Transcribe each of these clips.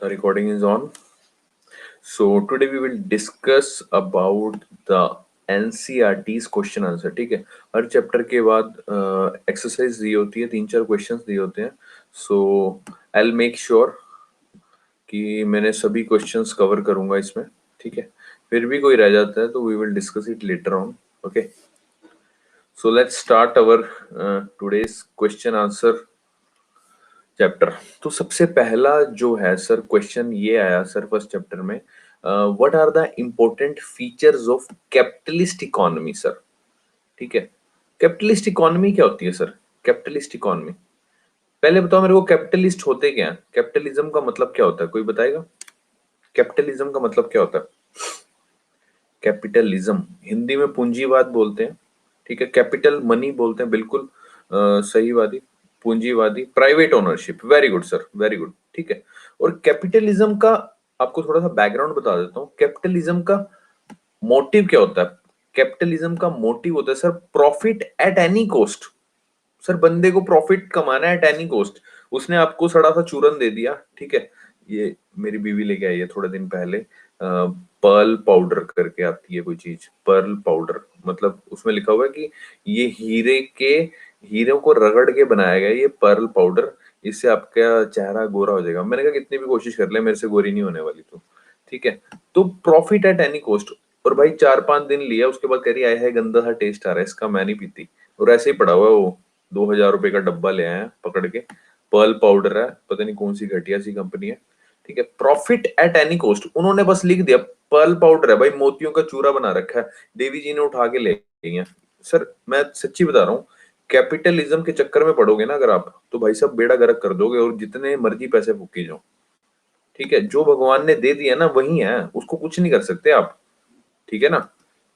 The recording is on. So today we will discuss about the NCERT's question answer. ठीक है, हर chapter के बाद exercise दी होती है, 3-4 क्वेश्चंस दिए होते हैं. सो आई विल मेक श्योर कि मैंने सभी क्वेश्चंस कवर करूंगा इसमें. ठीक है, फिर भी कोई रह जाता है तो we will discuss it later on. Okay, so let's start our today's question answer chapter. तो सबसे पहला जो है सर क्वेश्चन ये आया सर फर्स्ट चैप्टर में, what are the important features of capitalist economy sir. ठीक है, कैपिटलिस्ट इकोनॉमी क्या होती है सर? कैपिटलिस्ट इकोनॉमी पहले बताओ मेरे को, कैपिटलिस्ट होते क्या है? कैपिटलिज्म का मतलब क्या होता है, कोई बताएगा? कैपिटलिज्म का मतलब क्या होता है? कैपिटलिज्म हिंदी में पूंजीवाद बोलते हैं. ठीक है, कैपिटल मनी बोलते हैं, बिल्कुल सही बात है. पूंजीवादी, private ownership. Very good sir, very good. ठीक है, और कैपिटलिज्म का आपको थोड़ा सा बैकग्राउंड बता देता हूँ. कैपिटलिज्म का मोटिव क्या होता है? कैपिटलिज्म का मोटिव होता है sir profit at any cost. Sir बंदे को प्रॉफिट कमाना है एट एनी कॉस्ट. उसने आपको सड़ा सा चूरन दे दिया. ठीक है, ये मेरी बीवी लेके आई है थोड़े दिन पहले, पर्ल पाउडर करके आती है कोई चीज, पर्ल पाउडर. मतलब उसमें लिखा हुआ है कि ये हीरे को रगड़ के बनाया गया ये पर्ल पाउडर, इससे आपका चेहरा गोरा हो जाएगा. मैंने कहा कितनी भी कोशिश कर ले मेरे से गोरी नहीं होने वाली तो. ठीक है, तो प्रॉफिट एट एनी कॉस्ट. और भाई 4-5 दिन लिया, उसके बाद कह रही आया है गंदा सा टेस्ट आ रहा है इसका, मैं नहीं पीती. और ऐसे ही पड़ा हुआ है वो. 2,000 रुपए का डब्बा ले आए हैं पकड़ के. पर्ल पाउडर है, पता नहीं कौन सी घटिया सी कंपनी है. ठीक है, प्रॉफिट एट एनी कॉस्ट. उन्होंने बस लिख दिया पर्ल पाउडर है भाई, मोतियों का चूरा बना रखा है, देवी जी ने उठा के ले गई है. सर मैं सच्ची बता रहा हूँ, कैपिटलिज्म के चक्कर में पड़ोगे ना अगर आप, तो भाई साहब बेड़ा गर्क कर दोगे और जितने मर्जी पैसे फूकी जाओ. ठीक है, जो भगवान ने दे दिया ना वही है, उसको कुछ नहीं कर सकते आप. ठीक है ना.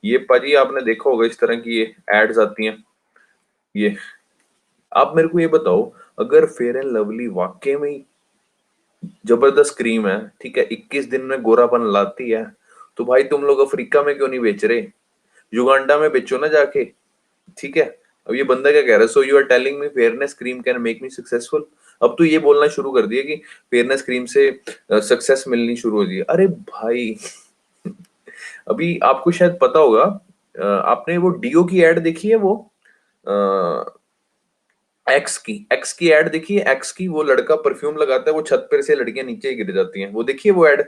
ये पाजी आपने देखा होगा इस तरह की ये एड्स आती हैं. ये आप मेरे को ये बताओ, अगर फेयर एंड लवली वाकई में ही जबरदस्त क्रीम है, ठीक है, 21 दिन में गोरापन लाती है, तो भाई तुम लोग अफ्रीका में क्यों नहीं बेच रहे? युगांडा में बेचो ना जाके. ठीक है, अब ये बंदा क्या कह रहा है, so you are telling me fairness cream can make me successful. अब तो ये बोलना शुरू कर दिया कि फेयरनेस क्रीम से सक्सेस मिलनी शुरू हो गई. अरे भाई अभी आपको शायद पता होगा, आपने वो डीओ की एड देखी है, वो एक्स की एड देखी है? एक्स की, वो लड़का परफ्यूम लगाता है, वो छत पर से लड़कियां नीचे ही गिर जाती हैं, वो देखिए वो एड.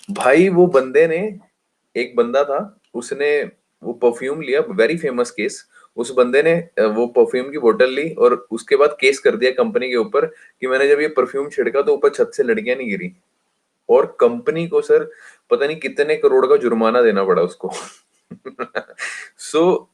भाई वो बंदे ने, एक बंदा था, उसने वो परफ्यूम लिया, वेरी फेमस केस. उस बंदे ने वो परफ्यूम की बोतल ली और उसके बाद केस कर दिया कंपनी के ऊपर कि मैंने जब ये परफ्यूम छिड़का तो ऊपर छत से लड़कियां नहीं गिरी. और कंपनी को सर पता नहीं कितने करोड़ का जुर्माना देना पड़ा उसको. सो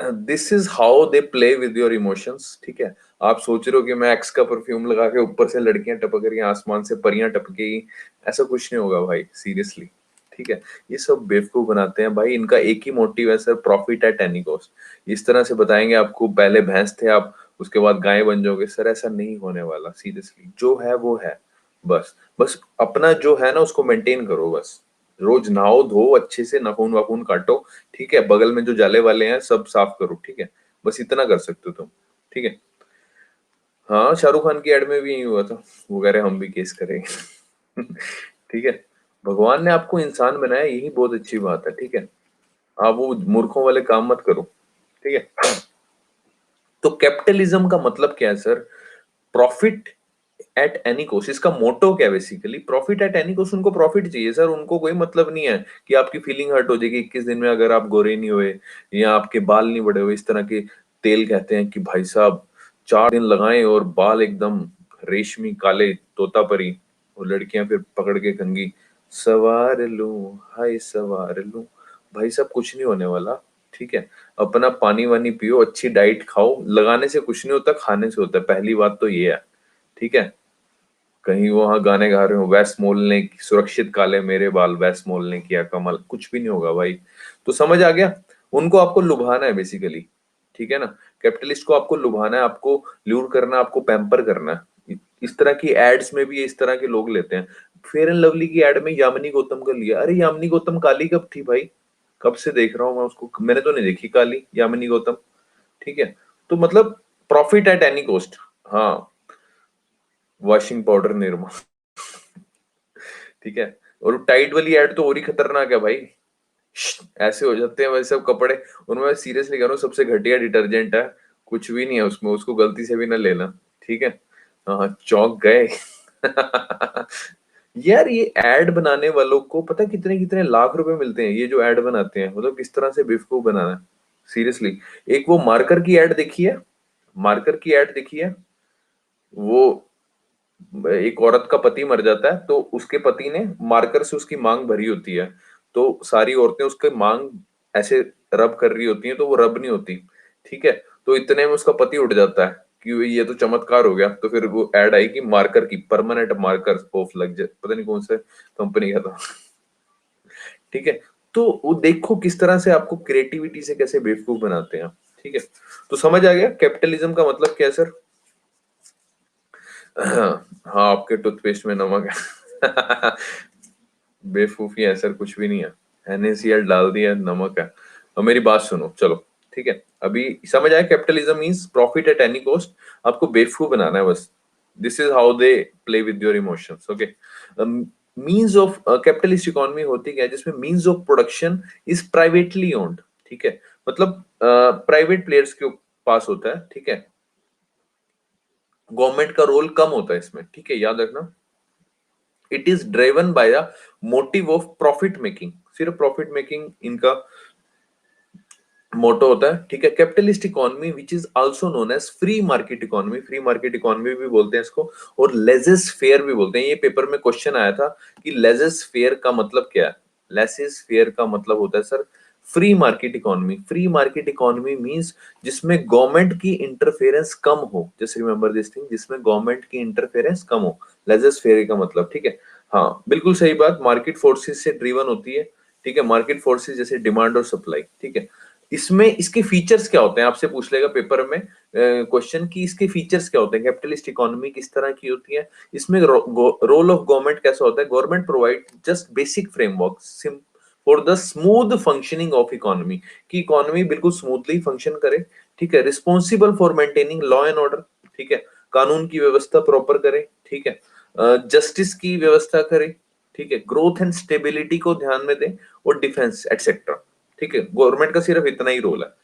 this is how they play with your emotions. ठीक है, आप सोच रहे हो कि मैं एक्स का परफ्यूम लगा के ऊपर से लड़कियां टपक रही हैं, आसमान से परियां टपकेगी, ऐसा कुछ नहीं होगा भाई, सीरियसली. ठीक है, ये सब बेवकूफ बनाते हैं भाई, इनका एक ही मोटिव है sir, profit at any cost. इस तरह से बताएंगे आपको, पहले भैंस थे आप, उसके बाद गाय बन जाओगे, सर ऐसा नहीं होने वाला. सीरियसली जो है वो है. बस बस अपना जो है ना उसको मेंटेन करो. बस रोज नहाओ धो अच्छे से, नाखून वाखून काटो. ठीक है, बगल में जो जाले वाले हैं सब साफ करो. ठीक है, बस इतना कर सकते हो तुम. ठीक है. हाँ, शाहरुख खान की एड में भी यही हुआ था, वो कह रहे हम भी केस करेंगे. ठीक है, भगवान ने आपको इंसान बनाया, यही बहुत अच्छी बात है. ठीक है, आप वो मूर्खों वाले काम मत करो. ठीक है, तो कैपिटलिज्म का मतलब क्या है sir? Profit at any cost. इसका मोटो क्या है? Basically profit at any cost. उनको प्रॉफिट चाहिए सर, उनको कोई मतलब नहीं है कि आपकी फीलिंग हर्ट हो जाएगी 21 दिन में अगर आप गोरे नहीं हुए या आपके बाल नहीं बढ़े हुए. इस तरह के तेल कहते हैं कि भाई साहब 4 दिन लगाएं और बाल एकदम रेशमी काले तोता परी, और लड़कियां फिर पकड़ के कंगी, सवार लूं हाय सवार लूं. भाई साहब कुछ नहीं होने वाला. ठीक है, अपना पानी वानी पियो, अच्छी डाइट खाओ. लगाने से कुछ नहीं होता, खाने से होता है, पहली बात तो ये है. ठीक है, कहीं वहां गाने गा रहे हो, वैस मोल ने सुरक्षित काले मेरे बाल, वैस मोल ने किया कमाल, कुछ भी नहीं होगा भाई. तो समझ आ गया, उनको आपको लुभाना है बेसिकली. ठीक है ना, कैपिटलिस्ट को आपको लुभाना है, आपको ल्यूर करना है, आपको पैम्पर करना है. इस तरह की एड्स में भी इस तरह के लोग लेते हैं. फेयर एंड लवली की एड में यामिनी गौतम का लिया. अरे यामिनी गौतम काली कब थी भाई? कब से देख रहा हूं मैं उसको, मैंने तो नहीं देखी काली यामिनी गौतम. ठीक है, तो मतलब प्रॉफिट एट एनी कॉस्ट. हाँ, वॉशिंग पाउडर निरमा. ठीक है। और टाइड वाली ऐड तो और ही खतरनाक है भाई, ऐसे हो जाते हैं वैसे सब कपड़े। उनमें सीरियसली कह रहा हूँ सबसे घटिया डिटर्जेंट है, कुछ भी नहीं है उसमें, उसको गलती से भी ना लेना, ठीक है। हाँ चौंक गए। यार ये एड बनाने वालों को पता है कितने कितने लाख रुपए मिलते हैं, ये जो एड बनाते हैं, मतलब किस तरह से बेवकूफ बनाना है सीरियसली। एक वो मार्कर की एड देखी है, मार्कर की एड देखी है, वो एक औरत का पति मर जाता है तो उसके पति ने मार्कर से उसकी मांग भरी होती है, तो सारी औरतें उसके मांग ऐसे रब कर रही होती हैं, तो वो रब नहीं होती, ठीक है। तो इतने में उसका पति उठ जाता है कि ये तो चमत्कार हो गया, तो फिर वो एड आई कि मार्कर की, परमानेंट मार्कर ऑफ लग जाए, पता नहीं कौन से कंपनी का था। ठीक है। तो वो देखो किस तरह से आपको क्रिएटिविटी से कैसे बेवकूफ बनाते हैं, ठीक है। तो समझ आ गया कैपिटलिज्म का मतलब क्या है सर। हाँ आपके टूथपेस्ट में नमक है। बेवकूफी है सर, कुछ भी नहीं है, NaCl डाल दिया, नमक है। और मेरी बात सुनो चलो, ठीक है। अभी समझ आया capitalism means profit at any cost, आपको बेवकूफ बनाना है बस। This is how they play with your emotions, okay. Means of capitalist economy होती क्या है, जिसमें means of production is privately owned, ठीक है। मतलब प्राइवेट प्लेयर्स के पास होता है, ठीक है। गवर्नमेंट का रोल कम होता है इसमें, ठीक है, याद रखना। It is driven by the motive of profit making, सिर्फ प्रॉफिट मेकिंग इनका मोटो होता है, ठीक है। Capitalist economy which is also known as free market economy, free market economy भी बोलते हैं इसको, और लेजेस फेयर भी बोलते हैं। ये पेपर में क्वेश्चन आया था कि लेजेस फेयर का मतलब क्या है। लेसेस फेयर का मतलब होता है sir free market economy. Free market economy means जिसमें गवर्नमेंट की इंटरफेरेंस कम हो, जस्ट रिमेंबर दिस थिंग, जिसमें गवर्नमेंट की इंटरफेरेंस कम हो, लेजेस फेयर का मतलब, ठीक है। हाँ बिल्कुल सही बात, मार्केट फोर्सेस से ड्रिवन होती है, ठीक है। मार्केट फोर्सेस जैसे डिमांड और सप्लाई, ठीक है। इसमें इसके फीचर्स क्या होते हैं, आपसे पूछ लेगा पेपर में क्वेश्चन की इसके फीचर्स क्या होते हैं, कैपिटलिस्ट इकोनॉमी किस तरह की होती है। इसमें रोल ऑफ गवर्नमेंट कैसा होता है, government provide just basic framework for the smooth functioning of economy, कि इकोनॉमी बिल्कुल स्मूथली फंक्शन करे, ठीक है। Responsible for maintaining law and order, ठीक है, कानून की व्यवस्था प्रॉपर करे, ठीक है। जस्टिस की व्यवस्था करे, ठीक है। ग्रोथ एंड स्टेबिलिटी को ध्यान में दे, और डिफेंस एटसेट्रा, ठीक है। गवर्नमेंट का सिर्फ इतना ही रोल है।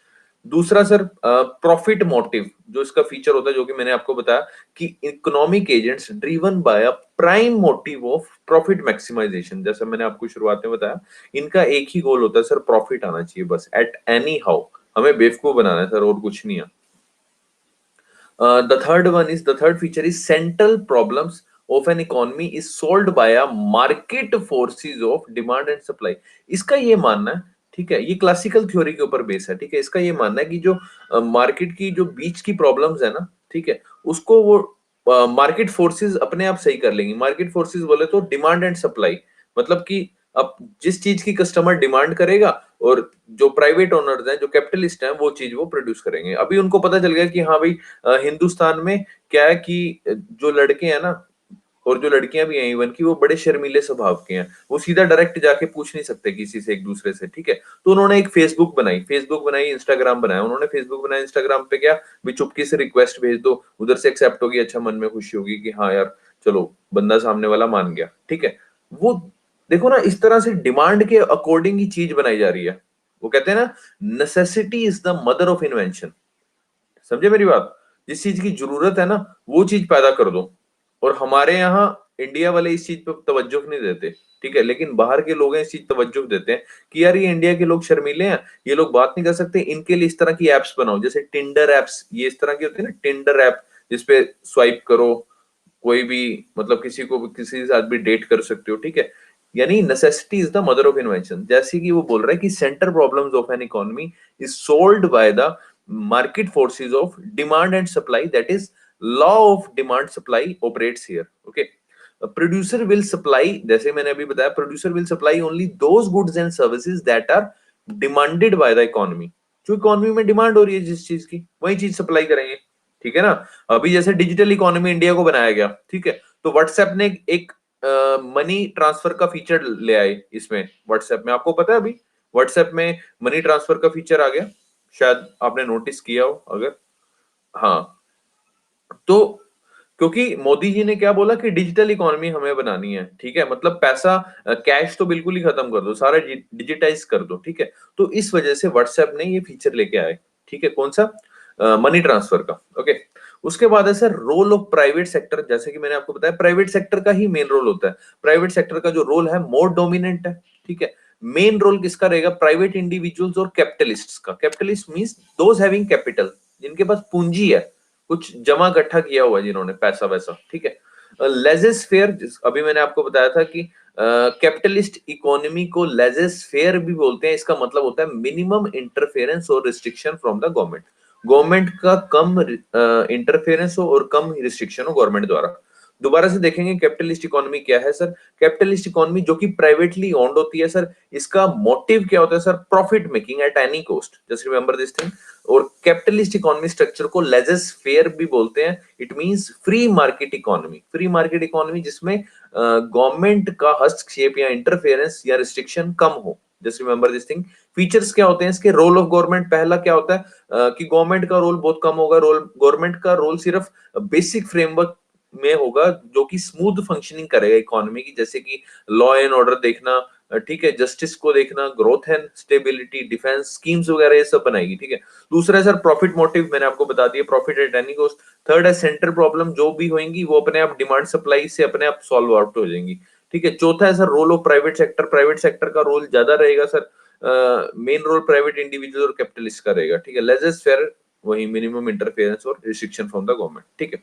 दूसरा सर प्रॉफिट मोटिव, जो इसका फीचर होता है, जो कि मैंने आपको बताया कि economic agents driven by a prime motive of profit maximisation, जैसा मैंने आपको शुरुआत में बताया, इनका एक ही गोल होता है सर, प्रॉफिट आना चाहिए बस, एट एनी हाउ, हमें बेवकूफ बनाना है सर, और कुछ नहीं है। The third feature is central problems of an economy is solved by a market forces of demand and supply। इसका ये मानना है, ठीक है, ये क्लासिकल थ्योरी के ऊपर बेस है, ठीक है। इसका ये मानना है कि जो मार्केट की जो बीच की प्रॉब्लम्स है ना, ठीक है, उसको वो मार्केट फोर्सेस अपने आप सही कर लेंगी। मार्केट फोर्सेस बोले तो डिमांड एंड सप्लाई, मतलब कि अब जिस चीज की कस्टमर डिमांड करेगा, और जो प्राइवेट ओनर्स हैं, जो कैपिटलिस्ट हैं, वो चीज वो प्रोड्यूस करेंगे। अभी उनको पता चल गया कि हाँ भाई हिंदुस्तान में क्या है कि जो लड़के हैं ना, और जो लड़कियां भी हैं इवन की, वो बड़े शर्मीले स्वभाव के हैं, वो सीधा डायरेक्ट जाके पूछ नहीं सकते किसी से एक दूसरे से, ठीक है। तो उन्होंने एक फेसबुक बनाई, इंस्टाग्राम बनाया, उन्होंने फेसबुक बनाया, इंस्टाग्राम पे क्या भी चुपके से रिक्वेस्ट भेज दो, उधर से एक्सेप्ट होगी, अच्छा मन में खुशी होगी कि हाँ यार चलो बंदा सामने वाला मान गया, ठीक है। वो देखो ना, इस तरह से डिमांड के अकॉर्डिंग ही चीज बनाई जा रही है। वो कहते हैं ना, necessity is the mother of invention, समझे मेरी बात। जिस चीज की जरूरत है ना, वो चीज पैदा कर दो। और हमारे यहाँ इंडिया वाले इस चीज पे तवज्जो नहीं देते, ठीक है, लेकिन बाहर के लोग हैं इस चीज तवज्जो देते हैं कि यार ये इंडिया के लोग शर्मीले हैं, ये लोग बात नहीं कर सकते, इनके लिए इस तरह की एप्स बनाओ, जैसे टिंडर एप्स, ये इस तरह की होती है ना, टिंडर ऐप, जिसपे स्वाइप करो, कोई भी मतलब किसी को किसी के साथ भी डेट कर सकते हो, ठीक है। यानी necessity is the mother of invention, जैसे कि वो बोल रहा है कि centre problems of an economy is solved by the market forces of demand and supply, that is law of demand supply operates here, okay। A producer will supply, जैसे मैंने अभी बताया, producer will supply only those goods and services that are demanded by the economy, जो economy में demand हो रही है जिस चीज की, वही चीज सप्लाई करेंगे, ठीक है ना। अभी जैसे डिजिटल इकोनॉमी इंडिया को बनाया गया, ठीक है, तो व्हाट्सएप ने एक मनी ट्रांसफर का फीचर ले आए इसमें, व्हाट्सएप में, आपको पता है अभी व्हाट्सएप में मनी ट्रांसफर का फीचर आ गया, शायद आपने नोटिस किया हो अगर। हाँ, तो क्योंकि मोदी जी ने क्या बोला कि डिजिटल इकोनॉमी हमें बनानी है, ठीक है, मतलब पैसा कैश तो बिल्कुल ही खत्म कर दो, सारा डिजिटाइज कर दो, ठीक है। तो इस वजह से व्हाट्सएप ने ये फीचर लेके आए, ठीक है, कौन सा, मनी ट्रांसफर का, ओके। उसके बाद है sir role of private sector, जैसे कि मैंने आपको बताया प्राइवेट सेक्टर का ही मेन रोल होता है, प्राइवेट सेक्टर का जो रोल है मोर डोमिनेंट है, ठीक है। मेन रोल किसका रहेगा, प्राइवेट इंडिविजुअल्स और कैपिटलिस्ट्स का। Capitalist means those having capital, जिनके पास पूंजी है, कुछ जमा इकट्ठा किया हुआ है जिन्होंने पैसा वैसा, ठीक है। लेजेस फेयर, अभी मैंने आपको बताया था कि कैपिटलिस्ट इकोनॉमी को लेजेस फेयर भी बोलते हैं। इसका मतलब होता है मिनिमम इंटरफेरेंस और restriction from the government, government का कम इंटरफेरेंस हो और कम रिस्ट्रिक्शन हो गवर्नमेंट द्वारा। दोबारा से देखेंगे कैपिटलिस्ट इकोनॉमी क्या है सर, कैपिटलिस्ट इकोनॉमी जो कि प्राइवेटली ओन्ड होती है सर, इसका मोटिव क्या होता है sir, profit making at any cost, just remember this thing. और कैपिटलिस्ट इकोनॉमी स्ट्रक्चर को लेजेस फेयर भी बोलते हैं, it means free market economy, free market economy जिसमें गवर्नमेंट का हस्तक्षेप या इंटरफेरेंस या रिस्ट्रिक्शन कम हो, just remember this thing. Features क्या होते हैं इसके, रोल ऑफ गवर्नमेंट, पहला क्या होता है कि गवर्नमेंट का रोल बहुत कम होगा, रोल गवर्नमेंट का रोल सिर्फ बेसिक फ्रेमवर्क में होगा जो कि स्मूथ फंक्शनिंग करेगा इकोनॉमी की, जैसे कि लॉ एंड ऑर्डर देखना, ठीक है, जस्टिस को देखना, growth and stability, defence schemes वगैरह ये सब बनाएगी, ठीक है। दूसरा है सर प्रॉफिट मोटिव, मैंने आपको बता दिया, profit at any cost. Third है सेंटर प्रॉब्लम, जो भी होंगी वो अपने आप डिमांड सप्लाई से अपने आप सॉल्व आउट हो जाएंगी, ठीक है। चौथा है sir role of private sector, private sector का रोल ज्यादा रहेगा sir, main role private individual और कैपिटलिस्ट का रहेगा, ठीक है। लेजेस फेयर वही मिनिमम इंटरफेरेंस और रिस्ट्रिक्शन फ्रॉम द गवर्नमेंट, ठीक है।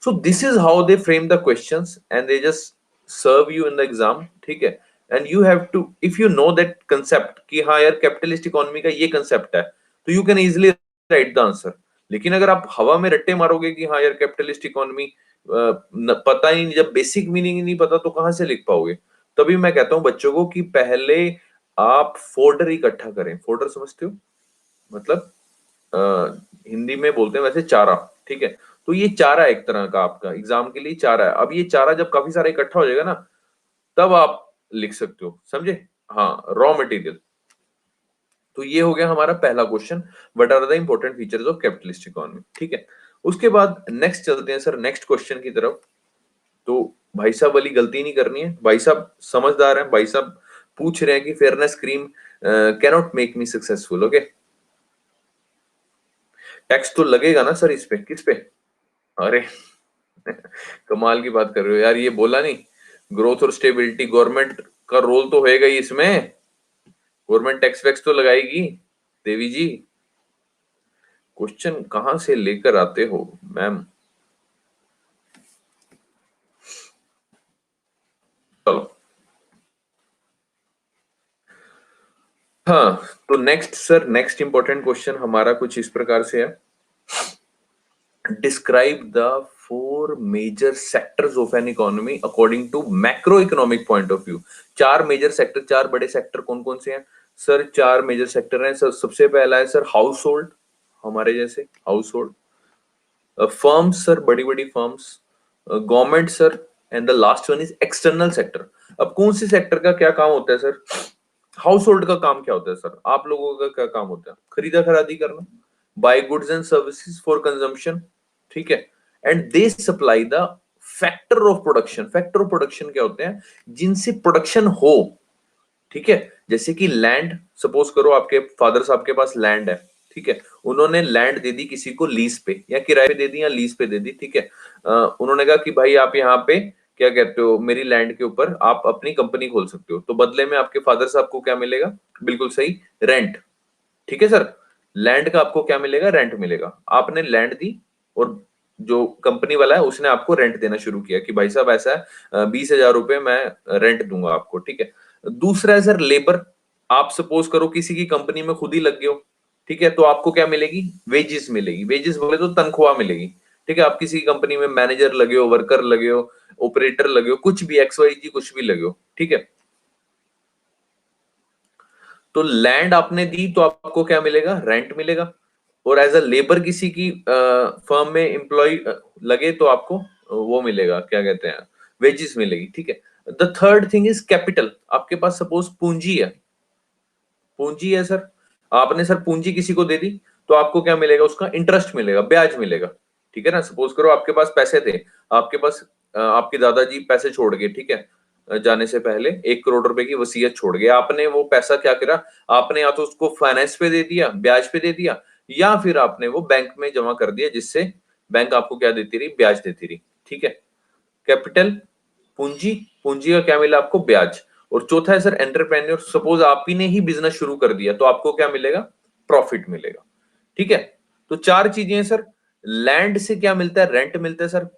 So this is how they frame the questions and they just serve you in the exam, ठीक है। And you have to, if you know that concept कि हाँ यार capitalist economy का ये concept है, तो you can easily write the answer। लेकिन अगर आप हवा में रट्टे मारोगे कि हाँ यार कैपिटलिस्ट इकोनॉमी पता ही नहीं, जब बेसिक मीनिंग ही नहीं पता तो कहां से लिख पाओगे। तभी मैं कहता हूं बच्चों को कि पहले आप फोल्डर इकट्ठा करें। फोल्डर समझते हो, मतलब हिंदी में बोलते हैं वैसे चारा, ठीक है। तो ये चारा एक तरह का आपका एग्जाम के लिए चारा है। अब ये चारा जब काफी सारा इकट्ठा हो जाएगा ना, तब आप लिख सकते हो, समझे। हाँ, रॉ मटेरियल। तो ये हो गया हमारा पहला question, what are the important features of capitalist economy, ठीक है। उसके बाद नेक्स्ट चलते हैं सर नेक्स्ट क्वेश्चन की तरफ। तो भाई साहब वाली गलती नहीं करनी है, भाई साहब समझदार हैं, भाई साहब पूछ रहे हैं कि fairness cream cannot make me successful, okay. Tax तो लगेगा ना सर इस पे, किस पे, अरे कमाल की बात कर रहे हो यार, ये बोला नहीं, ग्रोथ और स्टेबिलिटी, गवर्नमेंट का रोल तो होएगा ही इसमें, गवर्नमेंट टैक्स वैक्स तो लगाएगी। देवी जी क्वेश्चन कहां से लेकर आते हो मैम। चलो, हाँ, तो next sir next important question हमारा कुछ इस प्रकार से है, describe the four major sectors of an economy according to macro economic point of view. चार मेजर सेक्टर, चार बड़े सेक्टर कौन कौन से हैं सर, चार मेजर सेक्टर हैं सर। सबसे पहला है सर हाउस होल्ड, हमारे जैसे हाउस होल्ड, फर्म्स सर, बड़ी बड़ी firms, government sir, and the last one is external sector. अब कौन सी सेक्टर का क्या काम होता है सर, हाउस होल्ड का काम क्या होता है सर, आप लोगों का क्या काम होता है, खरीदा खरादी करना, buy goods and services for consumption, ठीक है। And they supply the factor of production, factor of production क्या होते हैं, जिनसे प्रोडक्शन हो, ठीक है। जैसे कि लैंड, सपोज करो आपके फादर साहब के पास लैंड है, ठीक है, उन्होंने लैंड दे दी किसी को लीज पे या किराए पे दे दी या लीज पे दे दी, ठीक है। उन्होंने कहा कि भाई आप यहाँ पे क्या कहते हो, मेरी लैंड के ऊपर आप अपनी कंपनी खोल सकते हो, तो बदले में आपके फादर साहब को क्या मिलेगा, बिल्कुल सही, रेंट, ठीक है सर। लैंड का आपको क्या मिलेगा, रेंट मिलेगा। आपने लैंड दी और जो कंपनी वाला है उसने आपको रेंट देना शुरू किया कि भाई साहब ऐसा है 20,000 रुपए मैं रेंट दूंगा आपको, ठीक है। दूसरा है सर लेबर, आप सपोज करो किसी की कंपनी में खुद ही लग गए हो, ठीक है, तो आपको क्या मिलेगी, वेजेस मिलेगी, वेजेस बोले तो तनख्वाह मिलेगी, ठीक है। आप किसी कंपनी में मैनेजर लगे हो, वर्कर लगे हो, ऑपरेटर लगे हो, कुछ भी एक्स वाई जी कुछ भी लगे हो, ठीक है। तो लैंड आपने दी तो आपको क्या मिलेगा, रेंट मिलेगा। और एज अ लेबर किसी की फर्म में एम्प्लॉय लगे तो आपको वो मिलेगा, क्या कहते हैं, वेजेस मिलेगी, ठीक है। The third thing is capital, आपके पास सपोज पूंजी है, पूंजी है सर, आपने सर पूंजी किसी को दे दी तो आपको क्या मिलेगा, उसका इंटरेस्ट मिलेगा, ब्याज मिलेगा, ठीक है ना। सपोज करो आपके पास पैसे थे, आपके पास आपके दादाजी पैसे छोड़ गए, ठीक है, जाने से पहले 1 करोड़ रुपए की वसीयत छोड़ गए। आपने वो पैसा क्या करा, आपने या तो उसको फाइनेंस पे दे दिया, ब्याज पे दे दिया, या फिर आपने वो बैंक में जमा कर दिया, जिससे बैंक आपको क्या देती रही, ब्याज देती रही। ठीक है, कैपिटल, पूंजी, पूंजी का क्या मिला आपको, ब्याज। और चौथा है सर एंटरप्रेन्योर, सपोज आप ही ने ही बिजनेस शुरू कर दिया तो आपको क्या मिलेगा, प्रॉफिट मिलेगा। ठीक है, तो 4 चीजें हैं सर। लैंड से क्या मिलता है, रेंट मिलता है सर।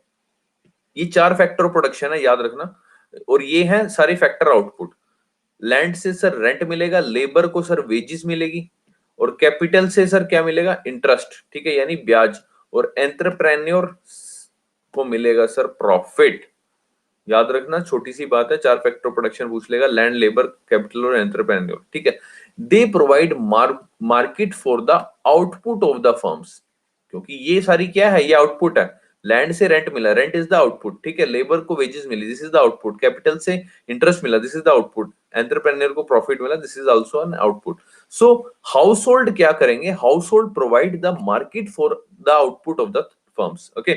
ये 4 फैक्टर प्रोडक्शन है, याद रखना। और ये है सारे फैक्टर आउटपुट। लैंड से सर रेंट मिलेगा, लेबर को सर वेजेस मिलेगी, और कैपिटल से सर क्या मिलेगा, इंटरेस्ट, ठीक है, यानी ब्याज। और एंटरप्रेन्योर को मिलेगा सर प्रॉफिट। याद रखना, छोटी सी बात है, 4 फैक्टर प्रोडक्शन पूछ लेगा, लैंड, लेबर, कैपिटल और एंटरप्रेन्योर। ठीक है, they provide market for the output of the firms. क्योंकि ये सारी क्या है, ये आउटपुट है। लैंड से रेंट मिला, रेंट इज द आउटपुट, ठीक है। लेबर को वेजेस मिली, this is the output. Capital से इंटरेस्ट मिला, this is the output. Entrepreneur को प्रॉफिट मिला, this is also an output. So household क्या करेंगे, household provide the market for the output of the firms. Okay,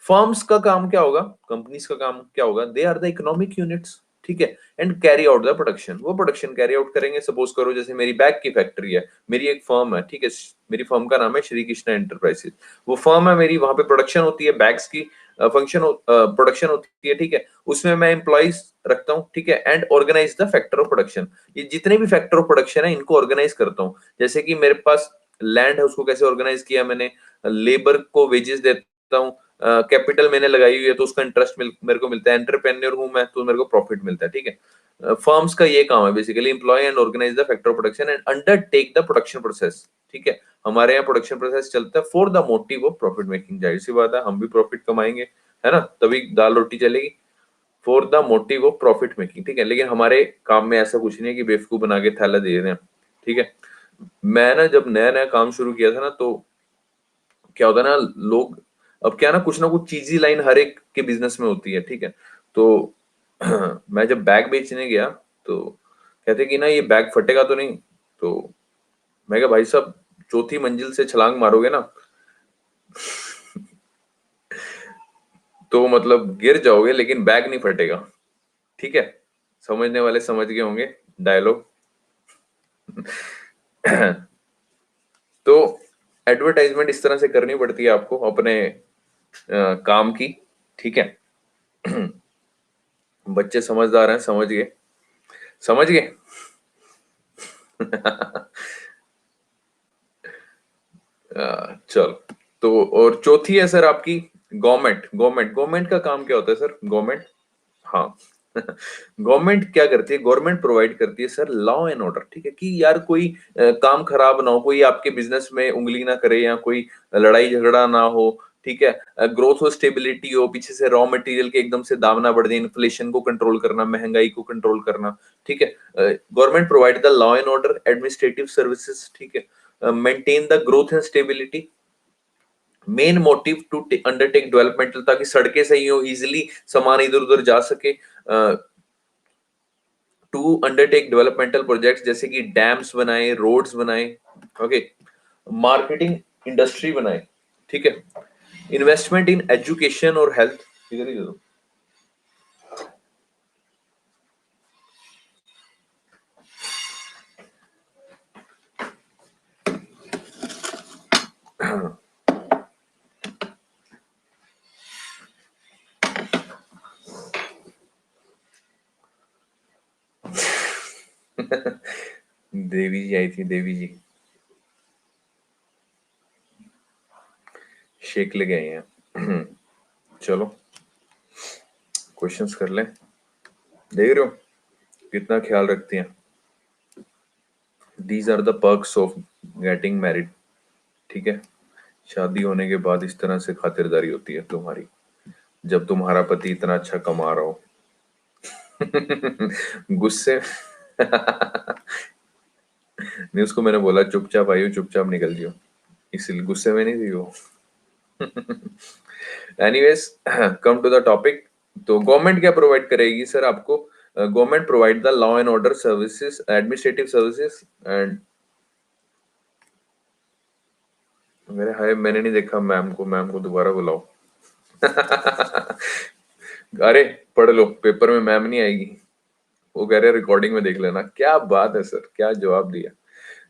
firms का काम क्या होगा, कंपनीज का काम क्या होगा, they are the economic units, ठीक है, and carry out the production. वो प्रोडक्शन कैरी आउट करेंगे। सपोज करो जैसे मेरी बैग की फैक्ट्री है, मेरी एक फर्म है, ठीक है, मेरी फर्म का नाम है श्री कृष्णा एंटरप्राइजेस। वो फर्म है मेरी, वहां पे प्रोडक्शन होती है, बैग्स की फंक्शन प्रोडक्शन होती है, ठीक है। उसमें मैं एम्प्लॉइज रखता हूँ, ठीक है, and organise the factor of production. ये जितने भी फैक्टर ऑफ प्रोडक्शन है इनको ऑर्गेनाइज करता हूँ। जैसे कि मेरे पास लैंड है, उसको कैसे ऑर्गेनाइज किया मैंने, लेबर को वेजेस देता हूँ, कैपिटल मैंने लगाई हुई है तो उसका इंटरेस्ट मेरे को मिलता है, एंटरप्रेन्योर हूं मैं तो मेरे को प्रॉफिट मिलता है। ठीक है, फर्म्स का ये काम है basically, employ and organise the factor of production and undertake the production process. ठीक है, हमारे यहाँ प्रोडक्शन प्रोसेस चलता है for the motive of profit making. जाहिर सी बात है, हम भी प्रॉफिट कमाएंगे, है ना, तभी दाल रोटी चलेगी। For the motive of profit making, ठीक है। लेकिन हमारे काम में ऐसा कुछ नहीं है कि बेवकूफ बना के थैला दे रहे हैं। ठीक है, मैं ना जब नया नया काम शुरू किया था ना, तो क्या होता है ना, लोग, अब क्या ना कुछ चीजी लाइन हर एक के बिजनेस में होती है, ठीक है। तो मैं जब बैग बेचने गया तो कहते कि ना ये बैग फटेगा तो नहीं। तो मैं कहा भाई साहब, चौथी मंजिल से छलांग मारोगे ना तो मतलब गिर जाओगे, लेकिन बैग नहीं फटेगा। ठीक है, समझने वाले समझ गए होंगे डायलॉग। तो एडवर्टाइजमेंट इस तरह से करनी पड़ती है आपको अपने काम की। ठीक है, बच्चे समझदार हैं, समझ गए, समझ गए। चलो, तो और चौथी है सर आपकी गवर्नमेंट। गवर्नमेंट का काम क्या होता है सर, गवर्नमेंट, हाँ, गवर्नमेंट क्या करती है, गवर्नमेंट प्रोवाइड करती है सर लॉ एंड ऑर्डर। ठीक है, कि यार कोई काम खराब ना हो, कोई आपके बिजनेस में उंगली ना करे, या कोई लड़ाई झगड़ा ना हो। ठीक है, ग्रोथ और स्टेबिलिटी हो, पीछे से रॉ मटेरियल के एकदम से दाम ना बढ़ जाए, इन्फ्लेशन को कंट्रोल करना, महंगाई को कंट्रोल करना। ठीक है, government provide the law and order, administrative services, ठीक है, maintain the growth and stability. Main motive to undertake developmental, ताकि सड़कें सही हो, इजिली सामान इधर उधर जा सके। टू अंडरटेक डेवलपमेंटल प्रोजेक्ट्स, जैसे कि डैम्स बनाए, रोड्स बनाए, ओके, मार्केटिंग इंडस्ट्री बनाए। ठीक है, इन्वेस्टमेंट इन एजुकेशन और हेल्थ। इधर ही दे दो। देवी जी आई थी, देवी जी शेक ले गए हैं। चलो, क्वेश्चंस कर लें। देख रहे हो कितना ख्याल रखती हैं। These are the perks of getting married. ठीक है, शादी होने के बाद इस तरह से खातिरदारी होती है तुम्हारी, जब तुम्हारा पति इतना अच्छा कमा रहा हो। गुस्से नहीं, उसको मैंने बोला चुपचाप आइयो, चुपचाप निकल जियो, इसलिए गुस्से में नहीं थी वो। Anyways, come to the topic. तो गवर्नमेंट क्या प्रोवाइड करेगी सर आपको, government provide the law and order services, administrative services and मेरे हाय, मैंने नहीं देखा मैम को दोबारा बुलाओ। अरे पढ़ लो, पेपर में मैम नहीं आएगी। वो कह रहे रिकॉर्डिंग में देख लेना। क्या बात है सर, क्या जवाब दिया।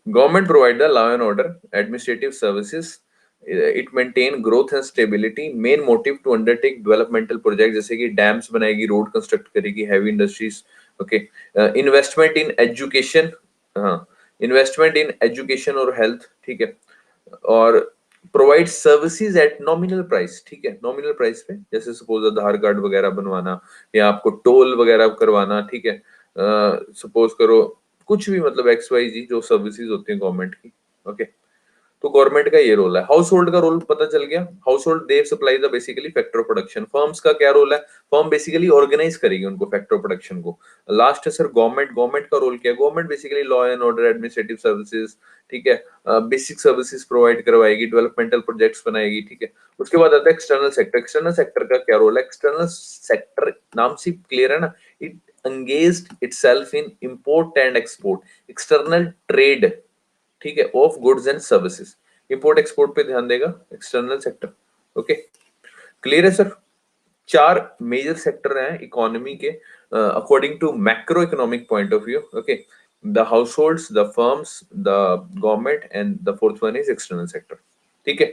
Government provide the law and order administrative services, it maintain growth and stability, main motive to undertake developmental project, जैसे कि डैम्स बनाएगी, रोड कंस्ट्रक्ट करेगी, heavy industries. Okay, investment in education, हाँ, इन्वेस्टमेंट इन एजुकेशन और health, ठीक है। और provide services at nominal price, ठीक है, नॉमिनल प्राइस पे, जैसे सपोज आधार कार्ड वगैरह बनवाना या आपको टोल वगैरह करवाना, ठीक है। सपोज करो कुछ भी, मतलब एक्स वाई जी जो सर्विसेज होती है गवर्नमेंट की। ओके, तो गवर्नमेंट का ये रोल है। हाउस होल्ड का रोल पता चल गया। House hold they supply the basically factor of production. Firms का क्या रोल है? फर्म बेसिकली ऑर्गेनाइज करेगी उनको फैक्टर ऑफ प्रोडक्शन को। लास्ट है सर गवर्नमेंट। गवर्नमेंट का रोल क्या है? Government basically law and order, administrative services, ठीक है, बेसिक सर्विसेज प्रोवाइड करवाएगी, डेवलपमेंटल प्रोजेक्ट्स बनाएगी, ठीक है। उसके बाद आता है एक्सटर्नल सेक्टर। एक्सटर्नल सेक्टर का क्या रोल है? एक्सटर्नल सेक्टर नाम से क्लियर है ना, it engaged itself in import and export, external trade, ठीक है, of goods and services. Import export पे ध्यान देगा एक्सटर्नल सेक्टर। ओके, क्लियर है सर? चार मेजर सेक्टर हैं इकोनॉमी के according to macro economic point of view. Okay, the households, the firms, the government and the fourth one is external sector, ठीक है।